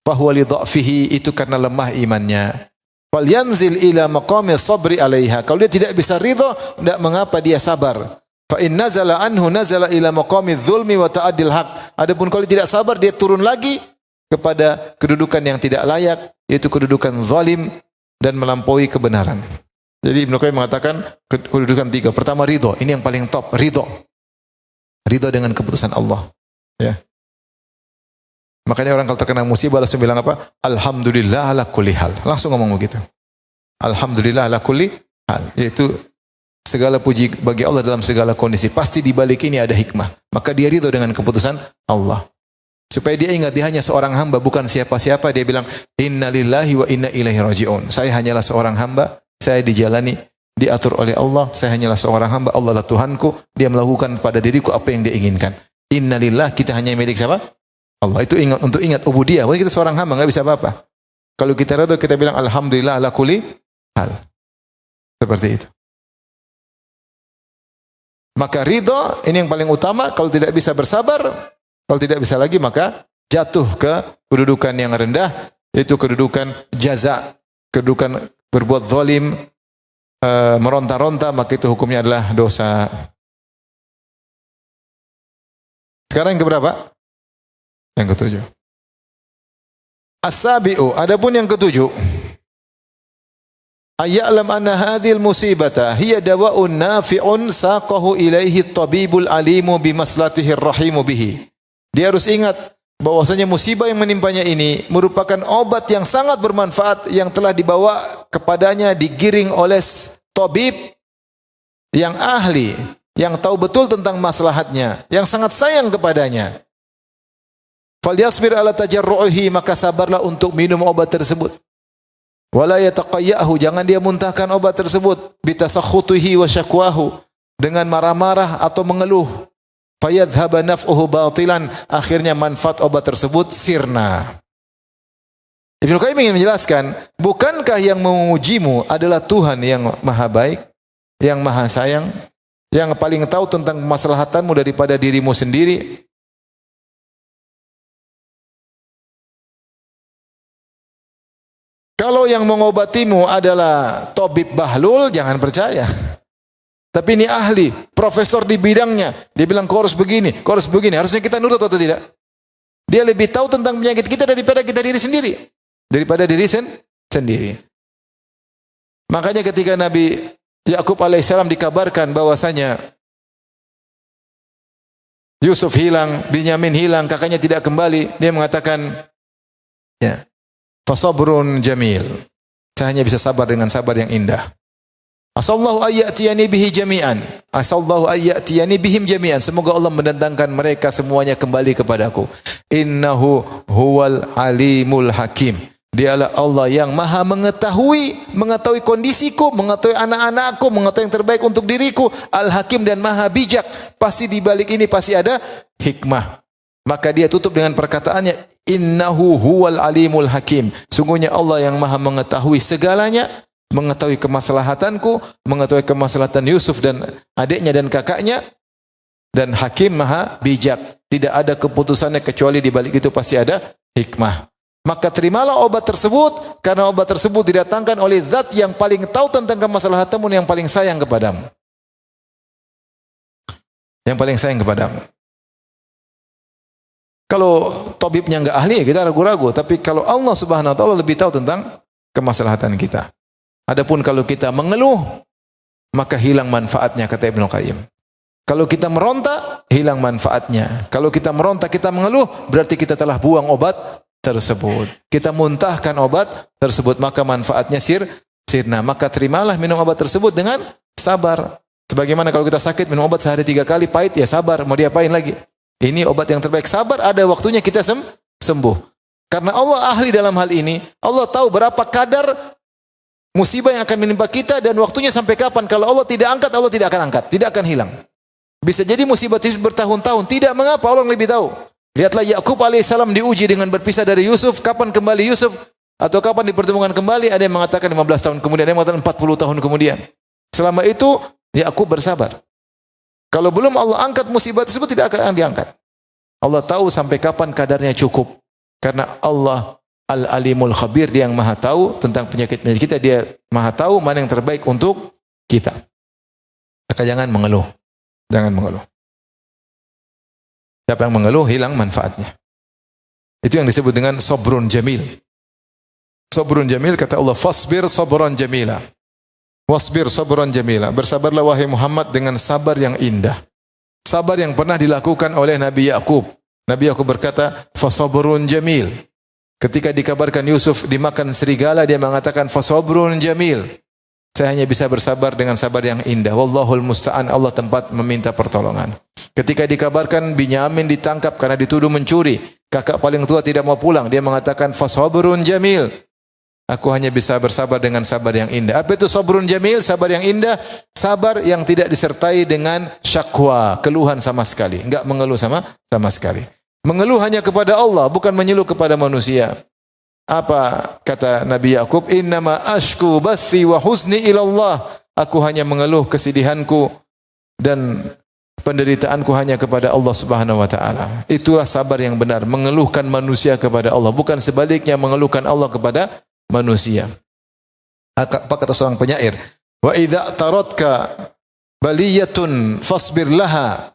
fa huwa li dha'fihi, itu karena lemah imannya. Fal yanzil ila maqami sabri 'alaiha. Kalau dia tidak bisa ridha, tidak mengapa dia sabar. Fa in nazala anhu nazala ila maqami dzulmi wa ta'addil haq. Adapun kalau dia tidak sabar, dia turun lagi kepada kedudukan yang tidak layak, yaitu kedudukan zalim dan melampaui kebenaran. Jadi Ibnu Qayyim mengatakan kedudukan tiga. Pertama ridho, ini yang paling top, ridho. Ridho dengan keputusan Allah. Ya. Makanya orang kalau terkena musibah langsung bilang apa? Alhamdulillah ala kulli hal. Langsung ngomong begitu. Alhamdulillah ala kulli hal. Yaitu segala puji bagi Allah dalam segala kondisi. Pasti di balik ini ada hikmah. Maka dia ridho dengan keputusan Allah. Supaya dia ingat dia hanya seorang hamba, bukan siapa-siapa. Dia bilang, Inna lillahi wa inna ilaihi raji'un. Saya hanyalah seorang hamba. Saya dijalani, diatur oleh Allah. Saya hanyalah seorang hamba. Allah lah Tuhanku. Dia melakukan pada diriku apa yang dia inginkan. Inna lillah, kita hanya milik siapa? Allah. Itu ingat, untuk ingat ubudiyah. Bahwa kita seorang hamba, enggak bisa apa-apa. Kalau kita ridho, kita bilang alhamdulillah ala kulli hal. Seperti itu. Maka ridho ini yang paling utama. Kalau tidak bisa bersabar, kalau tidak bisa lagi maka jatuh ke kedudukan yang rendah, yaitu kedudukan jaza, kedudukan berbuat zalim, meronta-ronta, maka itu hukumnya adalah dosa. Sekarang yang keberapa? Yang ketujuh. As-sabi'u, adapun yang ketujuh. Ayya'lam anna hadhil musibata hiya dawa'un nafi'un saqahu ilaihi at-tabibul alimu bimaslatihi ar-rahimu bihi. Dia harus ingat bahwasanya musibah yang menimpanya ini merupakan obat yang sangat bermanfaat yang telah dibawa kepadanya, digiring oleh tabib yang ahli, yang tahu betul tentang maslahatnya, yang sangat sayang kepadanya. Falyasbir ala tajarruhi, maka sabarlah untuk minum obat tersebut. Wala yataqayyahu, jangan dia muntahkan obat tersebut bitasakhutihi wa syakwahu, dengan marah-marah atau mengeluh. Fayadhhaba naf'uhu batilan, akhirnya manfaat obat tersebut sirna. Ibnu Qayyim ingin menjelaskan, bukankah yang mengujimu adalah Tuhan yang maha baik, yang maha sayang, yang paling tahu tentang kemaslahatanmu daripada dirimu sendiri? Kalau yang mengobatimu adalah tabib bahlul, jangan percaya. Tapi ini ahli, profesor di bidangnya. Dia bilang kau harus begini, kau harus begini. Harusnya kita nurut atau tidak? Dia lebih tahu tentang penyakit kita daripada kita diri sendiri. Daripada diri sendiri. Makanya ketika Nabi Yakub alaihissalam dikabarkan bahwasanya Yusuf hilang, Binyamin hilang, kakaknya tidak kembali, dia mengatakan, ya, fasabrun jamil. Saya hanya bisa sabar dengan sabar yang indah. Asallahu ayyatiyani bihi jami'an. Asallahu ayyatiyani bihim jami'an. Semoga Allah mendatangkan mereka semuanya kembali kepadaku. Innahu huwal alimul hakim. Dialah Allah yang maha mengetahui kondisiku, mengetahui anak-anakku, mengetahui yang terbaik untuk diriku. Al-Hakim, dan maha bijak. Pasti di balik ini pasti ada hikmah. Maka dia tutup dengan perkataannya, innahu huwal alimul hakim. Sungguhnya Allah yang maha mengetahui segalanya, mengetahui kemaslahatanku, mengetahui kemaslahatan Yusuf dan adiknya dan kakaknya, dan hakim maha bijak. Tidak ada keputusannya kecuali di balik itu pasti ada hikmah. Maka terimalah obat tersebut, karena obat tersebut didatangkan oleh zat yang paling tahu tentang kemaslahatanmu, yang paling sayang kepadamu. Yang paling sayang kepadamu. Kalau tabibnya enggak ahli, kita ragu-ragu. Tapi kalau Allah Subhanahu wa taala lebih tahu tentang kemaslahatan kita. Adapun kalau kita mengeluh, maka hilang manfaatnya, kata Ibnu Qayyim. Kalau kita meronta, hilang manfaatnya. Kalau kita meronta, kita mengeluh, berarti kita telah buang obat tersebut. Kita muntahkan obat tersebut, maka manfaatnya sirna. Maka terimalah minum obat tersebut dengan sabar. Sebagaimana kalau kita sakit, minum obat sehari 3 kali, pahit, ya sabar. Mau diapain lagi? Ini obat yang terbaik. Sabar, ada waktunya kita sembuh. Karena Allah ahli dalam hal ini. Allah tahu berapa kadar musibah yang akan menimpa kita dan waktunya sampai kapan. Kalau Allah tidak angkat, Allah tidak akan angkat. Tidak akan hilang. Bisa jadi musibah itu bertahun-tahun. Tidak mengapa, Allah lebih tahu. Lihatlah Yakub alaihissalam diuji dengan berpisah dari Yusuf. Kapan kembali Yusuf? Atau kapan dipertemukan kembali? Ada yang mengatakan 15 tahun kemudian. Ada yang mengatakan 40 tahun kemudian. Selama itu Yakub bersabar. Kalau belum Allah angkat musibah tersebut, tidak akan diangkat. Allah tahu sampai kapan kadarnya cukup. Karena Allah Al-Alimul Khabir, dia yang maha tahu tentang penyakit-penyakit kita. Dia maha tahu mana yang terbaik untuk kita. Maka jangan mengeluh. Jangan mengeluh. Siapa yang mengeluh, hilang manfaatnya. Itu yang disebut dengan sabrun jamil. Sabrun jamil, kata Allah, fasbir sabran jamila. Wasbir sabran jamila. Bersabarlah wahai Muhammad dengan sabar yang indah. Sabar yang pernah dilakukan oleh Nabi Yakub. Nabi Yakub berkata, fasabrun jamil. Ketika dikabarkan Yusuf dimakan serigala, dia mengatakan fasabrun jamil. Saya hanya bisa bersabar dengan sabar yang indah. Wallahul musta'an, Allah tempat meminta pertolongan. Ketika dikabarkan Binyamin ditangkap karena dituduh mencuri, kakak paling tua tidak mau pulang, dia mengatakan fasabrun jamil. Aku hanya bisa bersabar dengan sabar yang indah. Apa itu sabrun jamil? Sabar yang indah, sabar yang tidak disertai dengan syakwa, keluhan sama sekali. Enggak mengeluh sama sekali. Mengeluh hanya kepada Allah, bukan mengeluh kepada manusia. Apa kata Nabi Yakub? Innama ashku bathi wa huzni ila Allah. Aku hanya mengeluh kesedihanku dan penderitaanku hanya kepada Allah Subhanahu wa taala. Itulah sabar yang benar, mengeluhkan manusia kepada Allah, bukan sebaliknya mengeluhkan Allah kepada manusia. Apa kata seorang penyair? Wa idza taradka baliyatun fasbir laha.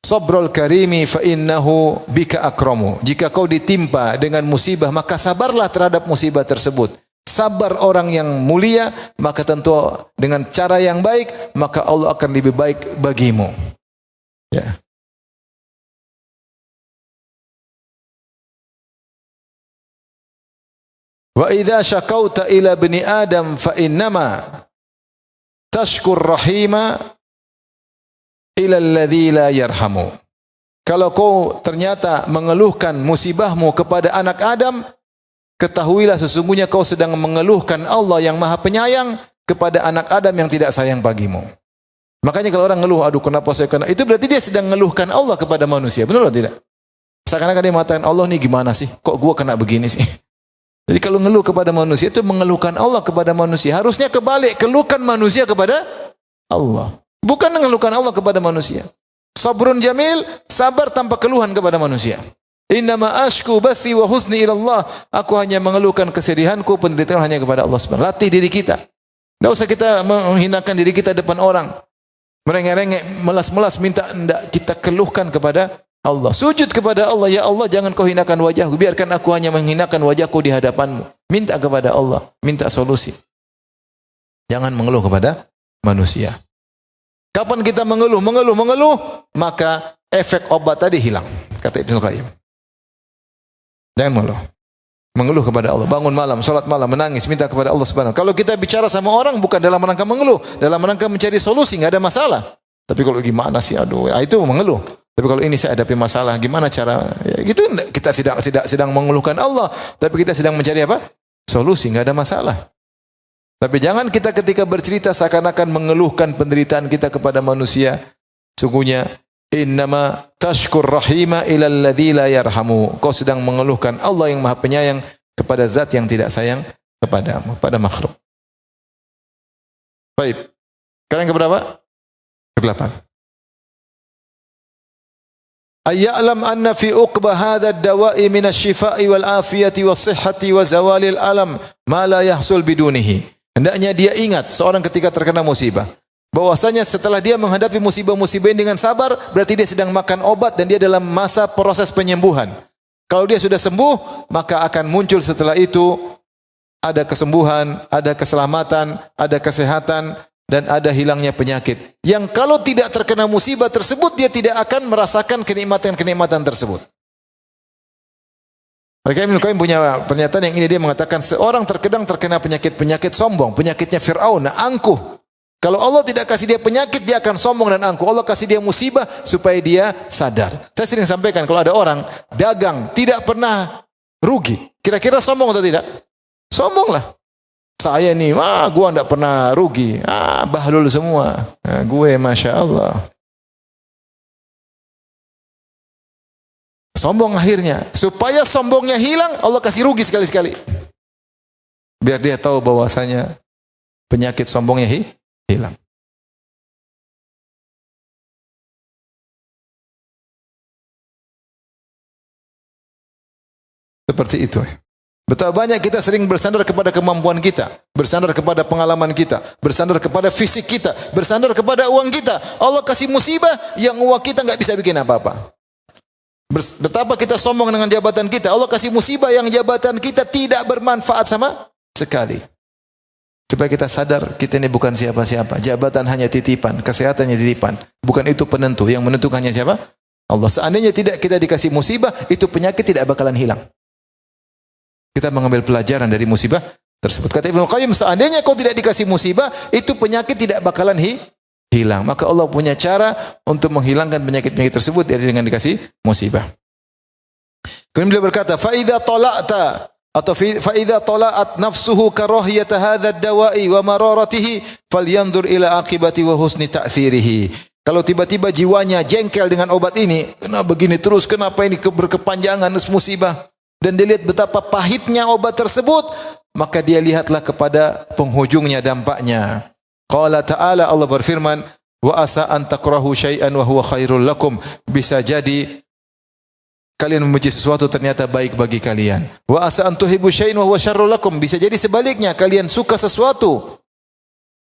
Sabrul karimi fa innahu bika akramu. Jika kau ditimpa dengan musibah, maka sabarlah terhadap musibah tersebut. Sabar orang yang mulia, maka tentu dengan cara yang baik, maka Allah akan lebih baik bagimu. Ya. Wa idza syakauta ila bani Adam fa innama tashkur rahima ila alladzi la yarhamu. Kalau kau ternyata mengeluhkan musibahmu kepada anak Adam, ketahuilah sesungguhnya kau sedang mengeluhkan Allah yang Maha Penyayang kepada anak Adam yang tidak sayang bagimu. Makanya kalau orang ngeluh, aduh kenapa saya kena, itu berarti dia sedang mengeluhkan Allah kepada manusia. Benar atau tidak? Seakan-akan dia mengatakan, Allah nih gimana sih? Kok gua kena begini sih? Jadi kalau ngeluh kepada manusia itu mengeluhkan Allah kepada manusia. Harusnya kebalik, keluhkan manusia kepada Allah. Bukan mengeluhkan Allah kepada manusia. Sabrun jamil, sabar tanpa keluhan kepada manusia. Innama ashku bathi wa huzni ila Allah. Aku hanya mengeluhkan kesedihanku, penderitaan hanya kepada Allah Subhanahu. Latih diri kita. Tidak usah kita menghinakan diri kita depan orang. Merengek-rengek, melas-melas, minta kita keluhkan kepada Allah. Sujud kepada Allah. Ya Allah, jangan kau hinakan wajahku. Biarkan aku hanya menghinakan wajahku di hadapanmu. Minta kepada Allah. Minta solusi. Jangan mengeluh kepada manusia. Kapan kita mengeluh, maka efek obat tadi hilang. Kata Ibnul Qayyim. Jangan mengeluh. Mengeluh kepada Allah. Bangun malam, salat malam, menangis, minta kepada Allah Subhanahu. Kalau kita bicara sama orang bukan dalam rangka mengeluh, dalam rangka mencari solusi, enggak ada masalah. Tapi kalau gimana sih, aduh, itu mengeluh. Tapi kalau ini saya hadapi masalah, gimana cara? Ya, gitu kita tidak sedang mengeluhkan Allah, tapi kita sedang mencari apa? Solusi, enggak ada masalah. Tapi jangan kita ketika bercerita seakan-akan mengeluhkan penderitaan kita kepada manusia. Sungguhnya innama tashkur rahima ila alladzi la yarhamu. Kau sedang mengeluhkan Allah yang Maha Penyayang kepada zat yang tidak sayang kepadamu, pada makhluk. Baik. Sekarang yang keberapa? Ke-8. Ayya'lam anna fi uqba hadha ad-dawa'i min asy-syifaa'i wal afiyati was sihhati wa zawalil alam ma la yahsul bidunihi. Hendaknya dia ingat seorang ketika terkena musibah, bahwasanya setelah dia menghadapi musibah-musibah ini dengan sabar, berarti dia sedang makan obat dan dia dalam masa proses penyembuhan. Kalau dia sudah sembuh, maka akan muncul setelah itu ada kesembuhan, ada keselamatan, ada kesehatan, dan ada hilangnya penyakit. Yang kalau tidak terkena musibah tersebut, dia tidak akan merasakan kenikmatan-kenikmatan tersebut. Maka Ibnu Qayyim punya pernyataan yang ini, dia mengatakan seorang terkena penyakit-penyakit sombong, penyakitnya Fir'aun, angkuh. Kalau Allah tidak kasih dia penyakit, dia akan sombong dan angkuh. Allah kasih dia musibah supaya dia sadar. Saya sering sampaikan kalau ada orang dagang tidak pernah rugi, kira-kira sombong atau tidak? Sombong lah. Saya nih, gua enggak pernah rugi. Bahlul semua. Gue Masya Allah. Sombong akhirnya. Supaya sombongnya hilang, Allah kasih rugi sekali-sekali. Biar dia tahu bahwasanya penyakit sombongnya hilang. Seperti itu. Betapa banyak kita sering bersandar kepada kemampuan kita, bersandar kepada pengalaman kita, bersandar kepada fisik kita, bersandar kepada uang kita. Allah kasih musibah yang uang kita enggak bisa bikin apa-apa. Betapa kita sombong dengan jabatan kita. Allah kasih musibah yang jabatan kita tidak bermanfaat sama sekali. Supaya kita sadar kita ini bukan siapa-siapa. Jabatan hanya titipan, kesehatan hanya titipan. Bukan itu penentu. Yang menentukan hanya siapa? Allah. Seandainya tidak kita dikasih musibah, itu penyakit tidak bakalan hilang. Kita mengambil pelajaran dari musibah tersebut. Kata Ibnu Qayyim, seandainya kau tidak dikasih musibah, itu penyakit tidak bakalan hilang. Maka Allah punya cara untuk menghilangkan penyakit-penyakit tersebut dengan dikasih musibah. Kemudian beliau berkata, fa idza tala'ta atau fa idza tala'at nafsuhu karahiyata hadzal dawa'i wa mararatihi falyanzur ila aqibati wa husni ta'thirihi. Kalau tiba-tiba jiwanya jengkel dengan obat ini, kenapa begini terus, kenapa ini berkepanjangan musibah, dan dia lihat betapa pahitnya obat tersebut, maka dia lihatlah kepada penghujungnya, dampaknya. Qala ta'ala, Allah berfirman, wa asa an takrahu syai'an wa huwa khairul lakum. Bisa jadi kalian membenci sesuatu ternyata baik bagi kalian. Wa asa an tuhibbu syai'an wa huwa syarrul lakum. Bisa jadi sebaliknya, kalian suka sesuatu,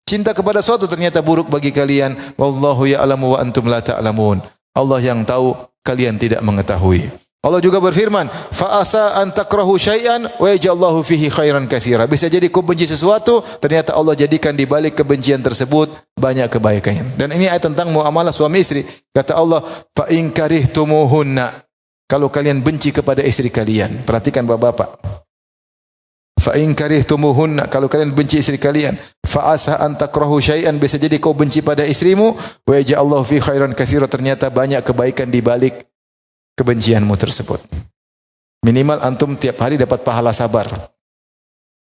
cinta kepada sesuatu ternyata buruk bagi kalian. Wallahu ya'lamu wa antum la ta'lamun. Allah yang tahu, kalian tidak mengetahui. Allah juga berfirman, fa asa an takrahu syai'an wa yaj'allahu fihi khairan katsira. Bisa jadi kau benci sesuatu, ternyata Allah jadikan di balik kebencian tersebut banyak kebaikan. Dan ini ayat tentang muamalah suami istri. Kata Allah, fa in karihtumuhunna. Kalau kalian benci kepada istri kalian, perhatikan bapak-bapak. Fa in karihtumuhunna, kalau kalian benci istri kalian, fa asa an takrahu syai'an, bisa jadi kau benci pada istrimu, wa yaj'allahu fihi khairan katsira, ternyata banyak kebaikan di balik kebencianmu tersebut. Minimal antum tiap hari dapat pahala sabar.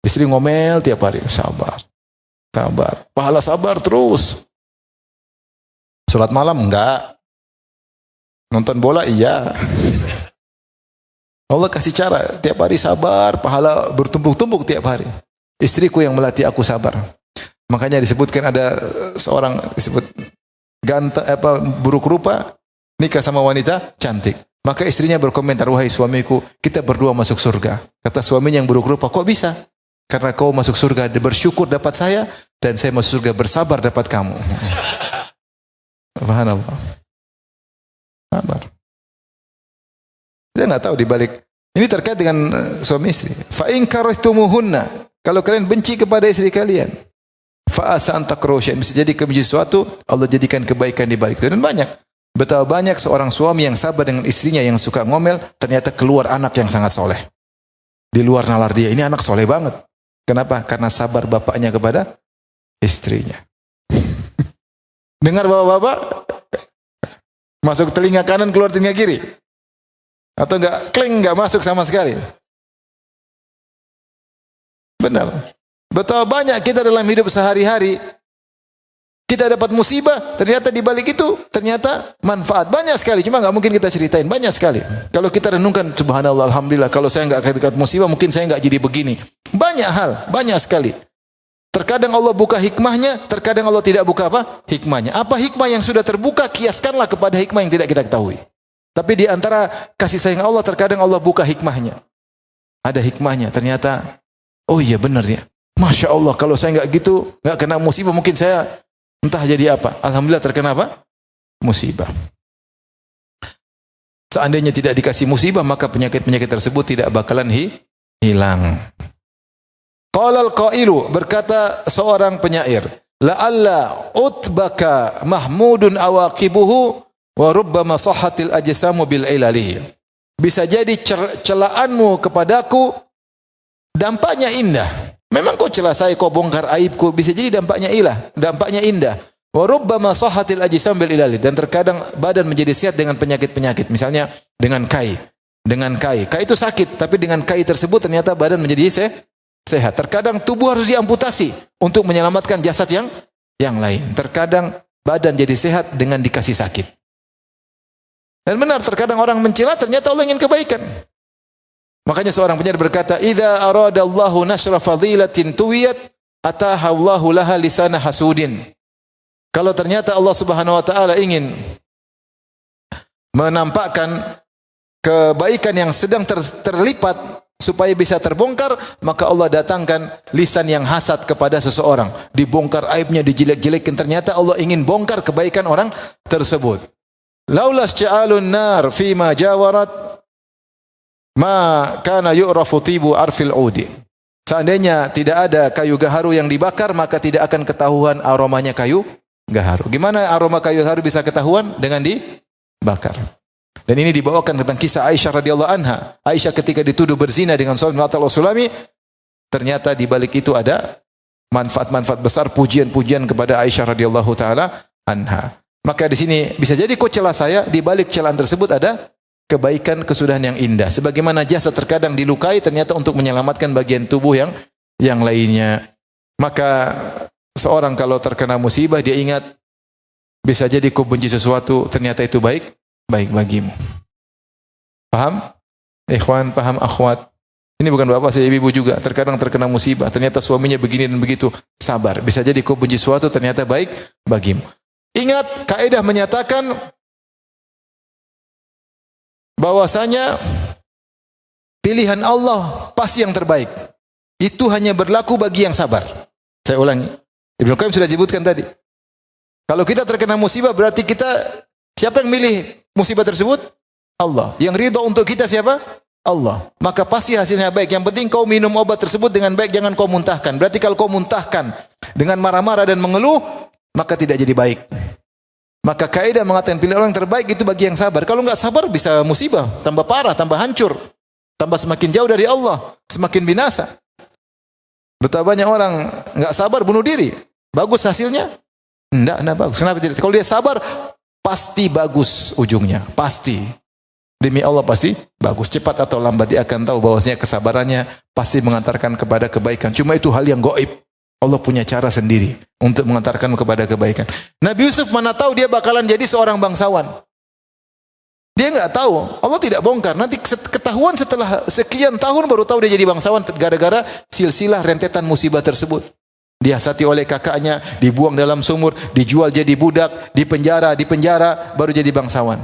Istri ngomel tiap hari, sabar. Sabar. Pahala sabar terus. Salat malam enggak. Nonton bola iya. Allah kasih cara, tiap hari sabar, pahala bertumpuk-tumpuk tiap hari. Istriku yang melatih aku sabar. Makanya disebutkan ada seorang disebut buruk rupa nikah sama wanita cantik. Maka istrinya berkomentar, wahai suamiku, kita berdua masuk surga. Kata suaminya yang buruk rupa, kok bisa? Karena kau masuk surga bersyukur dapat saya, dan saya masuk surga bersabar dapat kamu. Subhanallah. Sabar. Dia nggak tahu dibalik. Ini terkait dengan suami istri. Fa in karihtumuhunna, kalau kalian benci kepada istri kalian, fa asa an takrahu syai'an, bisa jadi kebenci sesuatu, Allah jadikan kebaikan di balik itu. Dan banyak. Betapa banyak seorang suami yang sabar dengan istrinya yang suka ngomel, ternyata keluar anak yang sangat soleh. Di luar nalar dia, ini anak soleh banget. Kenapa? Karena sabar bapaknya kepada istrinya. Dengar bapak-bapak? Masuk telinga kanan, keluar telinga kiri. Atau enggak, kleng, enggak masuk sama sekali. Benar. Betapa banyak kita dalam hidup sehari-hari, kita dapat musibah, ternyata di balik itu ternyata manfaat banyak sekali. Cuma nggak mungkin kita ceritain, banyak sekali. Kalau kita renungkan, subhanallah, alhamdulillah, kalau saya nggak dekat musibah, mungkin saya nggak jadi begini. Banyak hal, banyak sekali. Terkadang Allah buka hikmahnya, terkadang Allah tidak buka apa? Hikmahnya. Apa hikmah yang sudah terbuka, kiaskanlah kepada hikmah yang tidak kita ketahui. Tapi di antara kasih sayang Allah, terkadang Allah buka hikmahnya. Ada hikmahnya, ternyata, oh iya benar ya. Masya Allah, kalau saya nggak gitu, nggak kena musibah, mungkin saya entah jadi apa. Alhamdulillah terkena apa? Musibah. Seandainya tidak dikasih musibah, maka penyakit-penyakit tersebut tidak bakalan hilang. Qala al-qailu, berkata seorang penyair, la'alla utbaka mahmudun awaqibuhu wa rubbama sahhatil ajsamu bil ilalihi. Bisa jadi celaanmu kepadaku dampaknya indah. Memang kau celah saya, kau bongkar aibku, bisa jadi dampaknya indah. Wa rubbama sahhatil ajsam bil ilali, dan terkadang badan menjadi sehat dengan penyakit-penyakit, misalnya dengan kai. Kai itu sakit, tapi dengan kai tersebut ternyata badan menjadi sehat. Terkadang tubuh harus diamputasi untuk menyelamatkan jasad yang lain. Terkadang badan jadi sehat dengan dikasih sakit. Dan benar, terkadang orang mencela, ternyata Allah ingin kebaikan. Makanya seorang penyair berkata, "Idza aradallahu nasra fadilatin tuwiyat, ataha Allahu laha lisana hasudin." Kalau ternyata Allah Subhanahu wa taala ingin menampakkan kebaikan yang sedang terlipat supaya bisa terbongkar, maka Allah datangkan lisan yang hasad kepada seseorang. Dibongkar aibnya, dijelek-jelekin, ternyata Allah ingin bongkar kebaikan orang tersebut. Laulas ja'alun nar fima jawarat ma kana yu'rafu tibu arfil udi. Seandainya tidak ada kayu gaharu yang dibakar, maka tidak akan ketahuan aromanya kayu gaharu. Gimana aroma kayu gaharu bisa ketahuan? Dengan dibakar. Dan ini dibawakan tentang kisah Aisyah radhiyallahu anha. Aisyah ketika dituduh berzina dengan suami Sulami, ternyata di balik itu ada manfaat-manfaat besar, pujian-pujian kepada Aisyah radhiyallahu taala anha. Maka di sini bisa jadi kau celah saya, di balik celaan tersebut ada kebaikan, kesudahan yang indah. Sebagaimana jasad terkadang dilukai ternyata untuk menyelamatkan bagian tubuh yang lainnya. Maka seorang kalau terkena musibah dia ingat bisa jadi kau benci sesuatu ternyata itu baik bagimu. Paham? Ikhwan, paham akhwat? Ini bukan bapak saya, ibu juga. Terkadang terkena musibah ternyata suaminya begini dan begitu. Sabar. Bisa jadi kau benci sesuatu ternyata baik bagimu. Ingat kaidah menyatakan bahwasanya pilihan Allah pasti yang terbaik. Itu hanya berlaku bagi yang sabar. Saya ulangi. Ibnu Qayyim sudah sebutkan tadi. Kalau kita terkena musibah berarti siapa yang milih musibah tersebut? Allah. Yang ridha untuk kita siapa? Allah. Maka pasti hasilnya baik. Yang penting kau minum obat tersebut dengan baik, jangan kau muntahkan. Berarti kalau kau muntahkan dengan marah-marah dan mengeluh, maka tidak jadi baik. Maka kaidah mengatakan pilih orang terbaik itu bagi yang sabar. Kalau enggak sabar bisa musibah, tambah parah, tambah hancur, tambah semakin jauh dari Allah, semakin binasa. Betapa banyak orang enggak sabar bunuh diri. Bagus hasilnya? Enggak bagus. Kenapa tidak? Kalau dia sabar, pasti bagus ujungnya, pasti. Demi Allah pasti bagus. Cepat atau lambat dia akan tahu bahwasanya kesabarannya pasti mengantarkan kepada kebaikan. Cuma itu hal yang gaib. Allah punya cara sendiri untuk mengantarkan kepada kebaikan. Nabi Yusuf mana tahu dia bakalan jadi seorang bangsawan. Dia enggak tahu. Allah tidak bongkar. Nanti ketahuan setelah sekian tahun baru tahu dia jadi bangsawan gara-gara silsilah rentetan musibah tersebut. Dihasati oleh kakaknya, dibuang dalam sumur, dijual jadi budak, dipenjara, baru jadi bangsawan.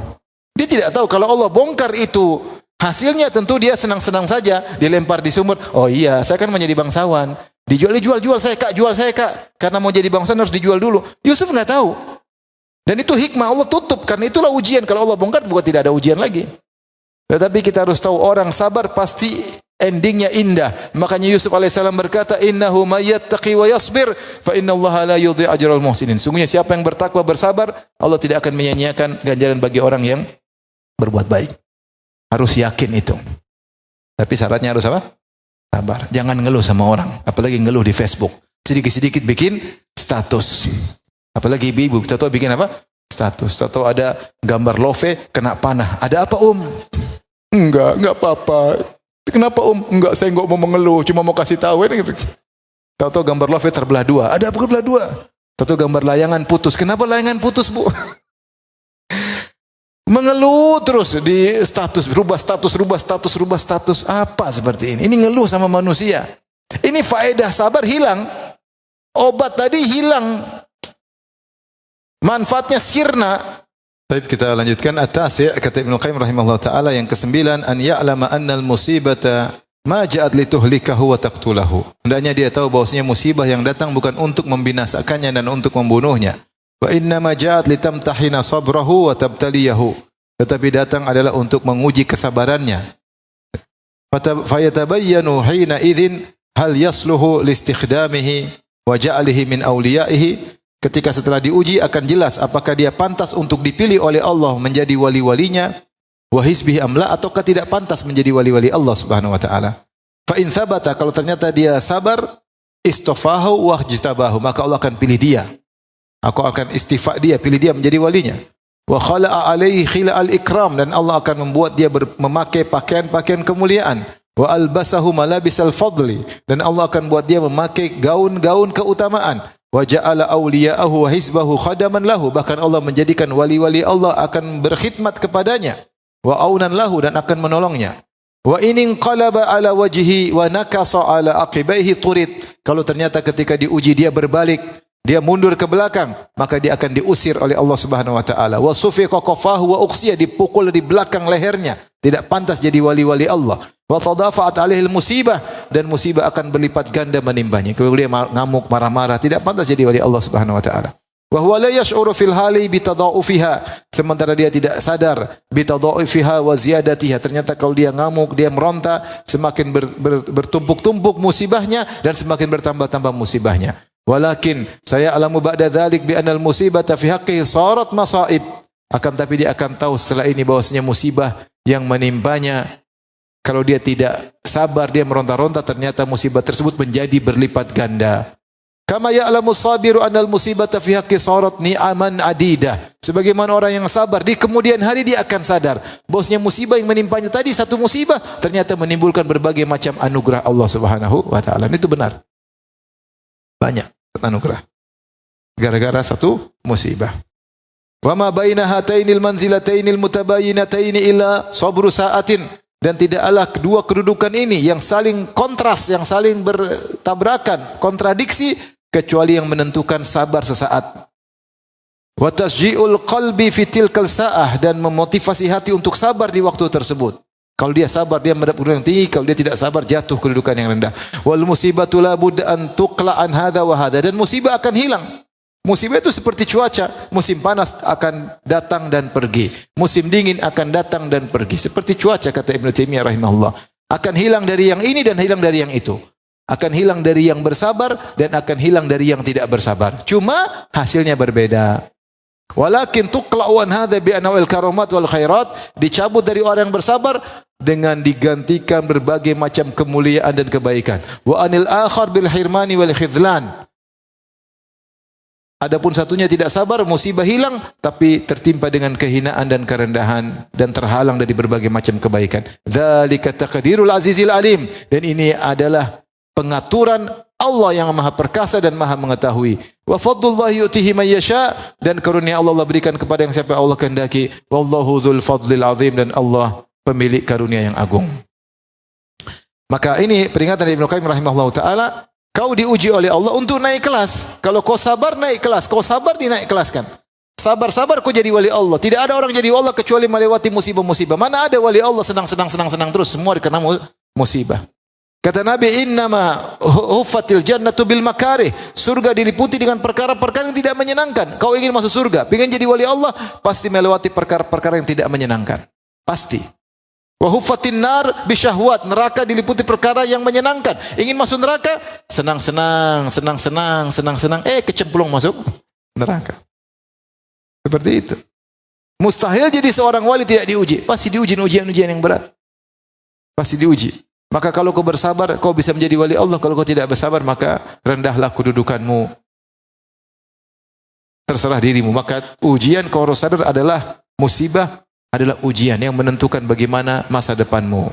Dia tidak tahu kalau Allah bongkar itu, hasilnya tentu dia senang-senang saja, dilempar di sumur. Oh iya, saya kan menjadi bangsawan. Dijual saya kak, jual saya kak. Karena mau jadi bangsawan harus dijual dulu. Yusuf enggak tahu. Dan itu hikmah Allah tutup, karena itulah ujian. Kalau Allah bongkar bukan tidak ada ujian lagi. Tetapi kita harus tahu orang sabar pasti endingnya indah. Makanya Yusuf alaihissalam berkata, "Innahu may yattaqi wa yasbir, fa innallaha la yudhi'u ajral muhsinin." Sungguhnya siapa yang bertakwa bersabar, Allah tidak akan menyia-nyiakan ganjaran bagi orang yang berbuat baik. Harus yakin itu. Tapi syaratnya harus apa? Sabar. Jangan ngeluh sama orang, apalagi ngeluh di Facebook. Sedikit-sedikit bikin status. Apalagi ibu-ibu, tahu bikin apa? Status. Tahu ada gambar love kena panah. Ada apa, Enggak apa-apa. Kenapa, Enggak, saya enggak mau mengeluh, cuma mau kasih tahu. Tahu gambar love terbelah dua. Ada apa terbelah dua? Tahu gambar layangan putus. Kenapa layangan putus, Bu? Mengeluh terus di status, rubah status. Apa seperti ini? Ini ngeluh sama manusia. Ini faedah sabar hilang. Obat tadi hilang. Manfaatnya sirna. Baik, kita lanjutkan at-tasi', kata Ibnu Qayyim rahimahullah taala yang ke-9, an ya'lama anna al-musibata ma ja'at lituhlikahu wa taqtulahu. Hendaknya dia tahu bahwasanya musibah yang datang bukan untuk membinasakannya dan untuk membunuhnya. Wa inna ma ja'at litamtahina sabrahu wa tabtaliyahu. Tetapi datang adalah untuk menguji kesabarannya. Fayatabayyanu hina idzin hal yasluhu listikhdamihi wa ja'alihi min awliyaihi. Ketika setelah diuji akan jelas apakah dia pantas untuk dipilih oleh Allah menjadi wali-walinya wa hisbihi amla, ataukah tidak pantas menjadi wali-wali Allah Subhanahu wa taala. Fa in thabata, kalau ternyata dia sabar, istafahu wa jtabahu, maka Allah akan pilih dia. Aku akan istifa dia, pilih dia menjadi walinya. Wa khala'a alaihi khila'al ikram, dan Allah akan membuat dia memakai pakaian-pakaian kemuliaan. Wa albasahu malabisal fadli, dan Allah akan buat dia memakai gaun-gaun keutamaan. Wa ja'ala awliya'ahu wa hizbahu khadaman lahu, bahkan Allah menjadikan wali-wali Allah akan berkhidmat kepadanya. Wa aunan lahu, dan akan menolongnya. Wa in qalaba ala wajhi wa nakasa ala aqibaihi turid, kalau ternyata ketika diuji dia berbalik, dia mundur ke belakang, maka dia akan diusir oleh Allah Subhanahu wa taala. Wa sufiqa qafahu wa uqsiya, dipukul di belakang lehernya, tidak pantas jadi wali-wali Allah. Wa tadafa'at alaihi musibah, dan musibah akan berlipat ganda menimpanya. Kalau dia ngamuk, marah-marah, tidak pantas jadi wali Allah Subhanahu wa taala. Wa huwa la yash'uru fil hali bitadaufiha. Sementara dia tidak sadar bitadaufiha wa ziyadatiha. Ternyata kalau dia ngamuk, dia meronta, semakin bertumpuk-tumpuk musibahnya dan semakin bertambah-tambah musibahnya. Walakin saya alamu ba'da dzalik bi anal musibata fi haqqihi sarat masaib. Akan tapi dia akan tahu setelah ini bahwasanya musibah yang menimpanya, kalau dia tidak sabar, dia meronta-ronta, ternyata musibah tersebut menjadi berlipat ganda. Kama ya'lamu sabiru anal musibata fi haqqi sarat ni'aman adidah. Sebagaimana orang yang sabar di kemudian hari dia akan sadar bahwasanya musibah yang menimpanya tadi satu musibah ternyata menimbulkan berbagai macam anugerah Allah Subhanahu wa taala. Itu benar. Banyak anugerah gara-gara satu musibah. Wa ma baina hatainil manzilatainil mutabayyinataini illa sabru sa'atin. Dan tidaklah kedua kedudukan ini yang saling kontras, yang saling bertabrakan, kontradiksi, kecuali yang menentukan sabar sesaat. Wa tasji'ul qalbi fi tilkal sa'ah, dan memotivasi hati untuk sabar di waktu tersebut. Kalau dia sabar, dia mendapat kedudukan yang tinggi. Kalau dia tidak sabar, jatuh kedudukan yang rendah. Wal musibatu la budda an tuqla an hadha wa hadha. Dan musibah akan hilang. Musibah itu seperti cuaca, musim panas akan datang dan pergi, musim dingin akan datang dan pergi. Seperti cuaca, kata Ibnu Taimiyah rahimahullah. Akan hilang dari yang ini dan hilang dari yang itu. Akan hilang dari yang bersabar dan akan hilang dari yang tidak bersabar. Cuma hasilnya berbeda. Walakin tuqla'u an hadza bi anwa'il karamat wal khairat, dicabut dari orang yang bersabar dengan digantikan berbagai macam kemuliaan dan kebaikan. Wa anil akhar bil hirmani wal khidlan. Adapun satunya tidak sabar, musibah hilang, tapi tertimpa dengan kehinaan dan kerendahan dan terhalang dari berbagai macam kebaikan. Dzalika taqdirul azizil alim. Dan ini adalah pengaturan Allah yang Maha Perkasa dan Maha Mengetahui. Wa fadlullahi yu'tihi man yasha, dan karunia Allah berikan kepada yang siapa Allah kehendaki. Wallahu dzul fadlil azim, dan Allah pemilik karunia yang agung. Maka ini peringatan dari Ibnu Qayyim rahimahullahu taala. Kau diuji oleh Allah untuk naik kelas. Kalau kau sabar, naik kelas. Kau sabar, dinaik kelaskan. Sabar-sabar kau jadi wali Allah. Tidak ada orang jadi wali Allah kecuali melewati musibah-musibah. Mana ada wali Allah senang-senang terus. Semua dikena musibah. Kata Nabi, innama huffatil jannatu bil makarih. Surga diliputi dengan perkara-perkara yang tidak menyenangkan. Kau ingin masuk surga, ingin jadi wali Allah, pasti melewati perkara-perkara yang tidak menyenangkan. Pasti. Wa huffatin nar bisyahwat. Neraka diliputi perkara yang menyenangkan. Ingin masuk neraka, senang-senang, kecemplung masuk neraka. Seperti itu. Mustahil jadi seorang wali tidak diuji. Pasti diuji ujian-ujian yang berat. Pasti diuji. Maka kalau kau bersabar, kau bisa menjadi wali Allah. Kalau kau tidak bersabar, maka rendahlah kedudukanmu. Terserah dirimu. Maka ujian kau harus sadar adalah musibah, adalah ujian yang menentukan bagaimana masa depanmu.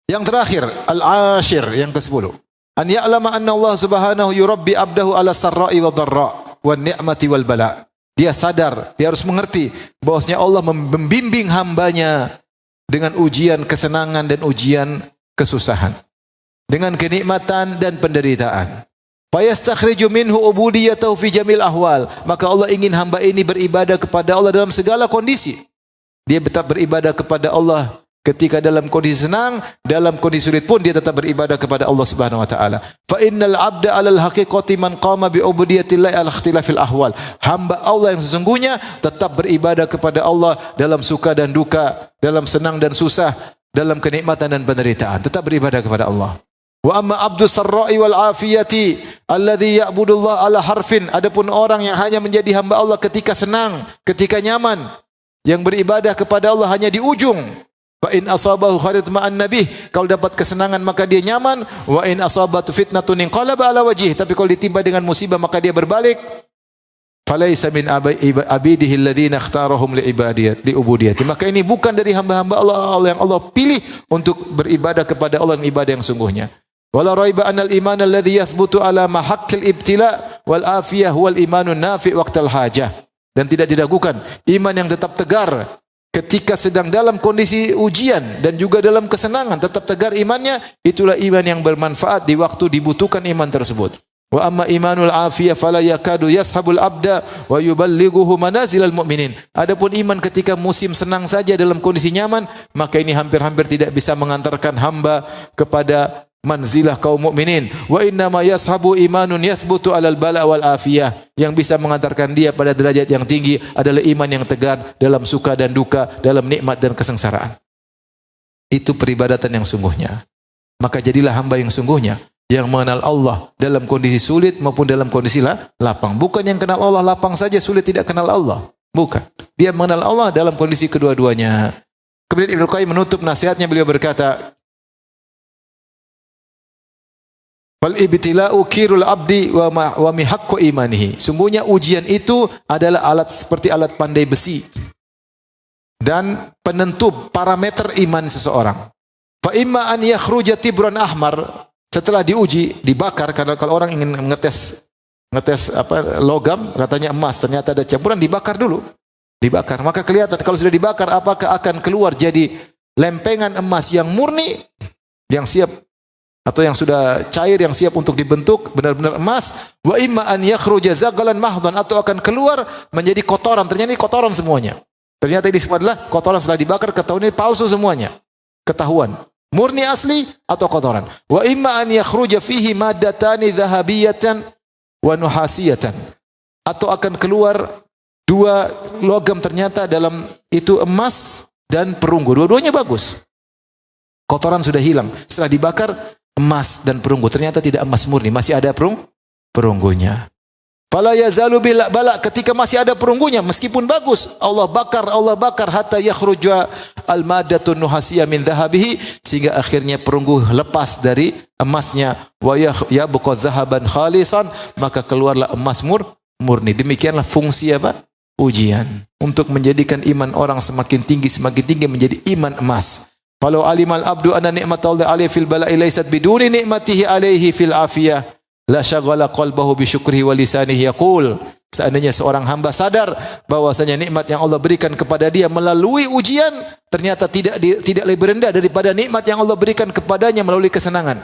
Yang terakhir, al-ashir, yang ke-10. An ya'lama anna Allah subhanahu yurabbi abdahu ala sarra'i wa dharra' wa ni'mati wal bala'. Dia sadar, dia harus mengerti bahwasanya Allah membimbing hambanya dengan ujian kesenangan dan ujian kesusahan. Dengan kenikmatan dan penderitaan. Fayastakhriju minhu ubudiyatahu fi jamil ahwal. Maka Allah ingin hamba ini beribadah kepada Allah dalam segala kondisi. Dia tetap beribadah kepada Allah ketika dalam kondisi senang, dalam kondisi sulit pun dia tetap beribadah kepada Allah Subhanahu wa taala. Fa innal 'abda 'alal haqiqati man qama bi ubudiyatillah ala ikhtilafil ahwal. Hamba Allah yang sesungguhnya tetap beribadah kepada Allah dalam suka dan duka, dalam senang dan susah, dalam kenikmatan dan penderitaan, tetap beribadah kepada Allah. Wa amma abdu sarra'i wal afiyati alladhi ya'budullah ala harfin. Adapun orang yang hanya menjadi hamba Allah ketika senang, ketika nyaman, yang beribadah kepada Allah hanya di ujung. Fa in asabahu khairat ma'an nabi, kalau dapat kesenangan maka dia nyaman. Wa in asabatu fitnatun inqalaba ala wajhi, tapi kalau ditimpa dengan musibah maka dia berbalik. Falaysa min abidihi alladhina ikhtarahum li ubudiyati. Maka ini bukan dari hamba-hamba Allah yang Allah pilih untuk beribadah kepada Allah dengan ibadah yang sungguhnya. Wala raiba anal iman alladhi yathbutu ala mahaqqil ibtila wal afiyah wal imanun nafi' waqtal hajah. Dan tidak diragukan, iman yang tetap tegar ketika sedang dalam kondisi ujian dan juga dalam kesenangan, tetap tegar imannya, itulah iman yang bermanfaat di waktu dibutuhkan iman tersebut. Wa amma imanul afiyah fala yakadu yashabul abda wa yuballighuhu manazilal mu'minin. Adapun iman ketika musim senang saja dalam kondisi nyaman, maka ini hampir-hampir tidak bisa mengantarkan hamba kepada manzilah kaum mukminin. Wa inna ma yashabu imanun yathbutu alal bala wal afiyah. Yang bisa mengantarkan dia pada derajat yang tinggi adalah iman yang tegar dalam suka dan duka, dalam nikmat dan kesengsaraan. Itu peribadatan yang sungguhnya. Maka jadilah hamba yang sungguhnya, yang mengenal Allah dalam kondisi sulit maupun dalam kondisi lapang. Bukan yang kenal Allah lapang saja, sulit tidak kenal Allah. Bukan. Dia mengenal Allah dalam kondisi kedua-duanya. Kemudian Ibnu Qayyim menutup nasihatnya, beliau berkata, "Fal ibtila'u kirul abdi wa mihaqqu imanihi." Sungguhnya ujian itu adalah alat seperti alat pandai besi dan penentu parameter iman seseorang. Fa imma an yakhruja tibran ahmar. Setelah diuji, dibakar, karena kalau orang ingin ngetes logam, katanya emas, ternyata ada campuran, dibakar dulu. Dibakar, maka kelihatan kalau sudah dibakar apakah akan keluar jadi lempengan emas yang murni, yang siap atau yang sudah cair, yang siap untuk dibentuk benar-benar emas. Wa imma an yakhruja zagalan mahdhan, atau akan keluar menjadi kotoran, ternyata ini kotoran semuanya. Ternyata ini semua adalah kotoran, setelah dibakar ketahuan ini palsu semuanya. Ketahuan murni asli atau kotoran. Wa imma an yakhruja fihi maddatani dhahabiyatan wa nuhasiyatan, atau akan keluar dua logam ternyata dalam itu emas dan perunggu. Dua-duanya bagus. Kotoran sudah hilang. Setelah dibakar emas dan perunggu, ternyata tidak emas murni, masih ada perunggunya. Fala yazalu bil bala, ketika masih ada perunggunya meskipun bagus, Allah bakar hatta yakhruja al maddatun nuhasiyah min dhahabihi, sehingga akhirnya perunggu lepas dari emasnya. Wa yabqa dhahaban khalisan, maka keluarlah emas murni. Demikianlah fungsi apa? Ujian, untuk menjadikan iman orang semakin tinggi menjadi iman emas. Falau alimal abdu anna ni'matallahi alaihi fil bala'i laysat biduni ni'matihi alaihi fil afiyah la syaghala qalbahu bi syukrihi wa lisanihi yaqul. Seandainya seorang hamba sadar bahwasanya nikmat yang Allah berikan kepada dia melalui ujian ternyata tidak lebih rendah daripada nikmat yang Allah berikan kepadanya melalui kesenangan.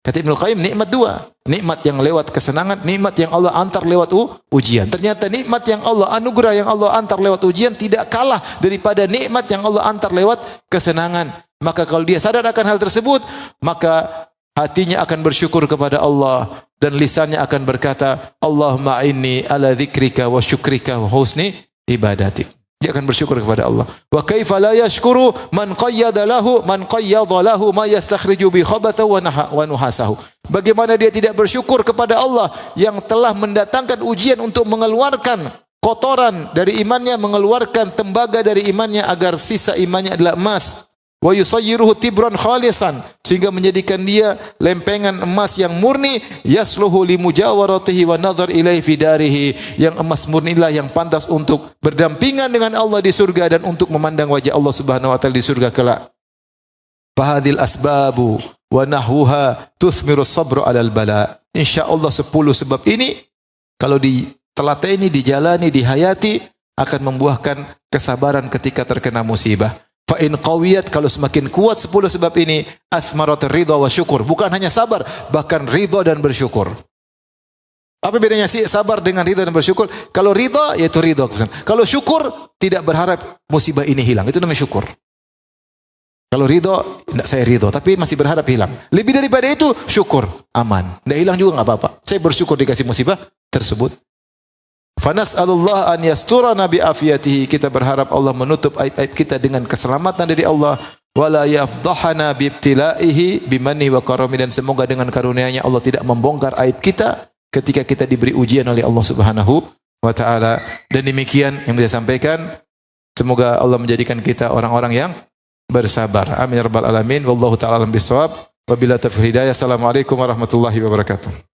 Kata Ibnu Qayyim, nikmat dua. Nikmat yang lewat kesenangan, nikmat yang Allah antar lewat ujian. Ternyata nikmat yang Allah, anugerah yang Allah antar lewat ujian tidak kalah daripada nikmat yang Allah antar lewat kesenangan. Maka kalau dia sadar akan hal tersebut, maka hatinya akan bersyukur kepada Allah dan lisannya akan berkata, Allahumma inni ala dzikrika wa syukrika wa husni ibadatik. Dia akan bersyukur kepada Allah. Wa kaifa la yashkuru man qayyada lahu ma yastakhriju bi khabathahu wa nuhasahu. Bagaimana dia tidak bersyukur kepada Allah yang telah mendatangkan ujian untuk mengeluarkan kotoran dari imannya, mengeluarkan tembaga dari imannya agar sisa imannya adalah emas. Wa yusayyiruhu tibran khalisan, sehingga menjadikan dia lempengan emas yang murni, yasluhu li mujawaratihi wa nadhar ilaihi fi darihi, yang emas murnilah yang pantas untuk berdampingan dengan Allah di surga dan untuk memandang wajah Allah Subhanahu wa taala di surga kelak. Fahadil asbabu wa nahwuha tuthmiru sabru alal bala. Insyaallah 10 sebab ini kalau ditelateni, dijalani, dihayati akan membuahkan kesabaran ketika terkena musibah. Fa in qawiyat, kalau semakin kuat 10 sebab ini, athmarat ridha wa syukur. Bukan hanya sabar, bahkan ridha dan bersyukur. Apa bedanya sih sabar dengan ridha dan bersyukur? Kalau ridha yaitu ridha. Kalau syukur tidak berharap musibah ini hilang. Itu namanya syukur. Kalau ridha, tidak saya ridha, tapi masih berharap hilang. Lebih daripada itu syukur, aman. Tidak hilang juga enggak apa-apa. Saya bersyukur dikasih musibah tersebut. Fanas'alullah an yasturana bi afiyatihi, kita berharap Allah menutup aib-aib kita dengan keselamatan dari Allah, wala yafdhahana bi ibtilaihi bimanni wa karami, dan semoga dengan karunia-Nya Allah tidak membongkar aib kita ketika kita diberi ujian oleh Allah Subhanahu wa taala. Dan demikian yang saya sampaikan, semoga Allah menjadikan kita orang-orang yang bersabar. Amin ya rabbal alamin. Wallahu taala alam bisawab. Wabillahi taufiq hidayah. Assalamualaikum warahmatullahi wabarakatuh.